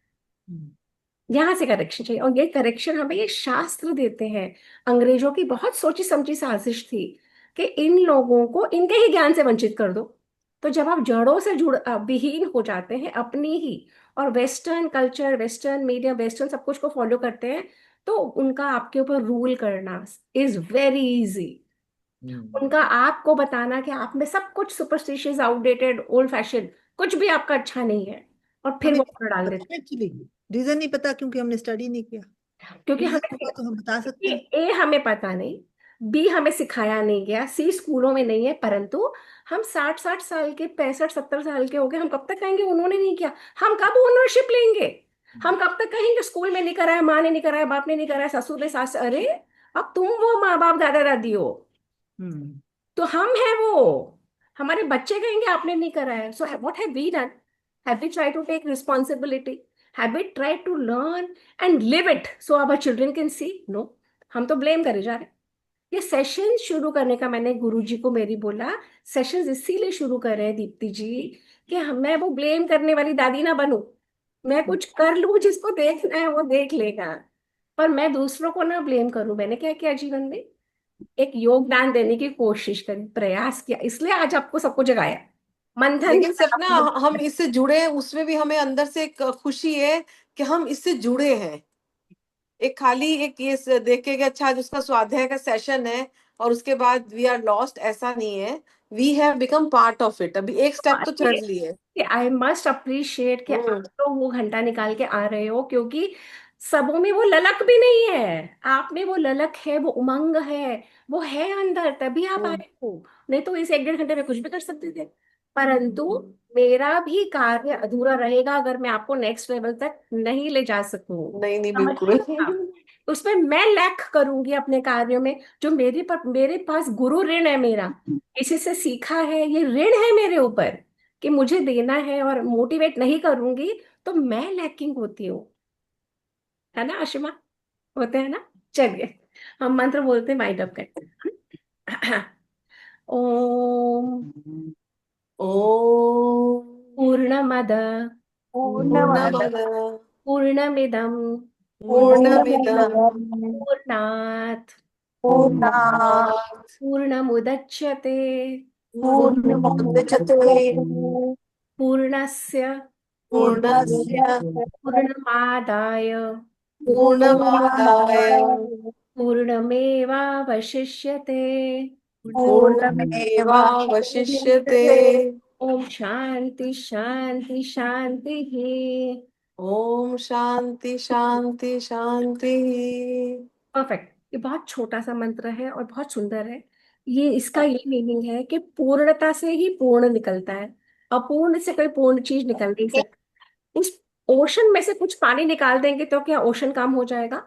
यहाँ से करेक्शन चाहिए, और ये करेक्शन हमें ये शास्त्र देते हैं। अंग्रेजों की बहुत सोची समझी साजिश थी कि इन लोगों को इनके ही ज्ञान से वंचित कर दो। तो जब आप जड़ों से जुड़ विहीन हो जाते हैं अपनी ही, और western culture, western media, western सब कुछ को फॉलो करते हैं, तो उनका आपके ऊपर रूल करना इज वेरी इजी। उनका आपको बताना कि आप में सब कुछ सुपरस्टिशियस, आउटडेटेड, ओल्ड फैशन, कुछ भी आपका अच्छा नहीं है, और फिर हमें वो अपना डाल देते पता है एक्चुअली, रीजन नहीं पता क्योंकि हमने स्टडी नहीं किया। हैं। क्योंकि रीजन हमें होगा तो हम बता सकते ये हैं। ए हमें पता नहीं, बी हमें सिखाया नहीं गया, सी स्कूलों में नहीं है, परंतु हम 60-60 साल के, 65-70 साल के हो गए, हम कब तक कहेंगे उन्होंने नहीं किया? हम कब ओनरशिप लेंगे? हम कब तक कहेंगे स्कूल में नहीं कराया, माँ ने नहीं कराया, बाप ने नहीं कराया, ससुर ने, सास, अरे अब तुम वो माँ बाप दादा दादी हो, हम्म। तो हम हैं वो, हमारे बच्चे कहेंगे आपने नहीं कराया। So what have we done? Have we try to take responsibility? Have we try to learn and live it so our children can see? No, हम तो ब्लेम करे जा रहे हैं। ये सेशन शुरू करने का मैंने गुरुजी को मेरी बोला, सेशंस इसीलिए शुरू कर रहे हैं दीप्ति जी कि मैं वो ब्लेम करने वाली दादी ना बनूं, मैं कुछ कर लूं, जिसको देखना है वो देख लेगा, पर मैं दूसरों को ना ब्लेम करूं। मैंने क्या किया जीवन में? एक योगदान देने की कोशिश करी, प्रयास किया, इसलिए आज आपको सबको जगाया। मंथन लेकिन सपना, हम इससे जुड़े हैं, उसमें भी हमें अंदर से एक खुशी है कि हम इससे जुड़े हैं। एक खाली एक ये देख के कि अच्छा आज उसका स्वाध्याय का सेशन है और उसके बाद वी आर लॉस्ट, ऐसा नहीं है। We have become part of it. अभी एक स्टेप तो चढ़ लिए। आई मस्ट अप्रिशिएट कि आप हम्म। तो वो घंटा निकाल के आ रहे हो, क्योंकि सबों में वो ललक भी नहीं है, आप में वो ललक है, वो उमंग है, वो है अंदर, तभी आप आए हो। नहीं तो इस 1-1.5 घंटे में कुछ भी कर सकते थे। परंतु मेरा भी कार्य अधूरा रहेगा अगर मैं आपको नेक्स्ट लेवल तक नहीं ले जा सकूं। नहीं नहीं, समझ बिल्कुल। रहे हैं आप? उसमें मैं लैक करूंगी अपने कार्यों में, जो मेरे पास गुरु ऋण है मेरा, किसी से सीखा है, ये ऋण है मेरे ऊपर कि मुझे देना है, और मोटिवेट नहीं करूंगी तो मैं लैकिंग होती हूँ, है ना आशिमा? होते हैं ना? चलिए हम मंत्र बोलते हैं, माइंड अप करते हैं। ओम ओम पूर्णमद पूर्णमद पूर्णमिदं पूर्णमिदं पूर्णात् पूर्णात् पूर्णमुदच्यते पूर्णमुदच्यते पूर्णस्य पूर्णस्य पूर्णमादाय पूर्णमादाय पूर्णमेवावशिष्यते। पूर्णमेवावशिष्यते। ओम शांति शांति शांति ही। ओम शांति शांति शांति। परफेक्ट। ये बहुत छोटा सा मंत्र है और बहुत सुंदर है। ये इसका ये मीनिंग है कि पूर्णता से ही पूर्ण निकलता है, अपूर्ण से कोई पूर्ण चीज निकल नहीं सकती। उस ओशन में से कुछ पानी निकाल देंगे तो क्या ओशन काम हो जाएगा?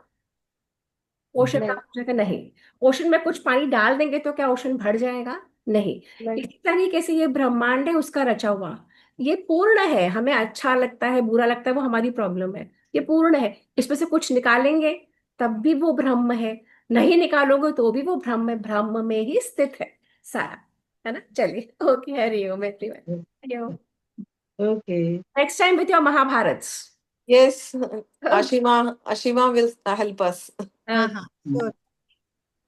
ओशन नहीं काम हो जाएगा? नहीं। ओशन में कुछ पानी डाल देंगे तो क्या ओशन भर जाएगा? नहीं। नहीं इसी तरीके से ये ब्रह्मांड है, उसका रचा हुआ, ये पूर्ण है। हमें अच्छा लगता है, बुरा लगता है, वो हमारी प्रॉब्लम है। ये पूर्ण है, इसमें से कुछ निकालेंगे तब भी वो ब्रह्म है, नहीं निकालोगे तो भी वो ब्रह्म है, ब्रह्म में ही स्थित है सारा, है ना? चलिए, okay, Hariom everyone, Hariom. Okay. Next time with your Mahabharat. Yes, Ashima will help us. हाँ हाँ, sure.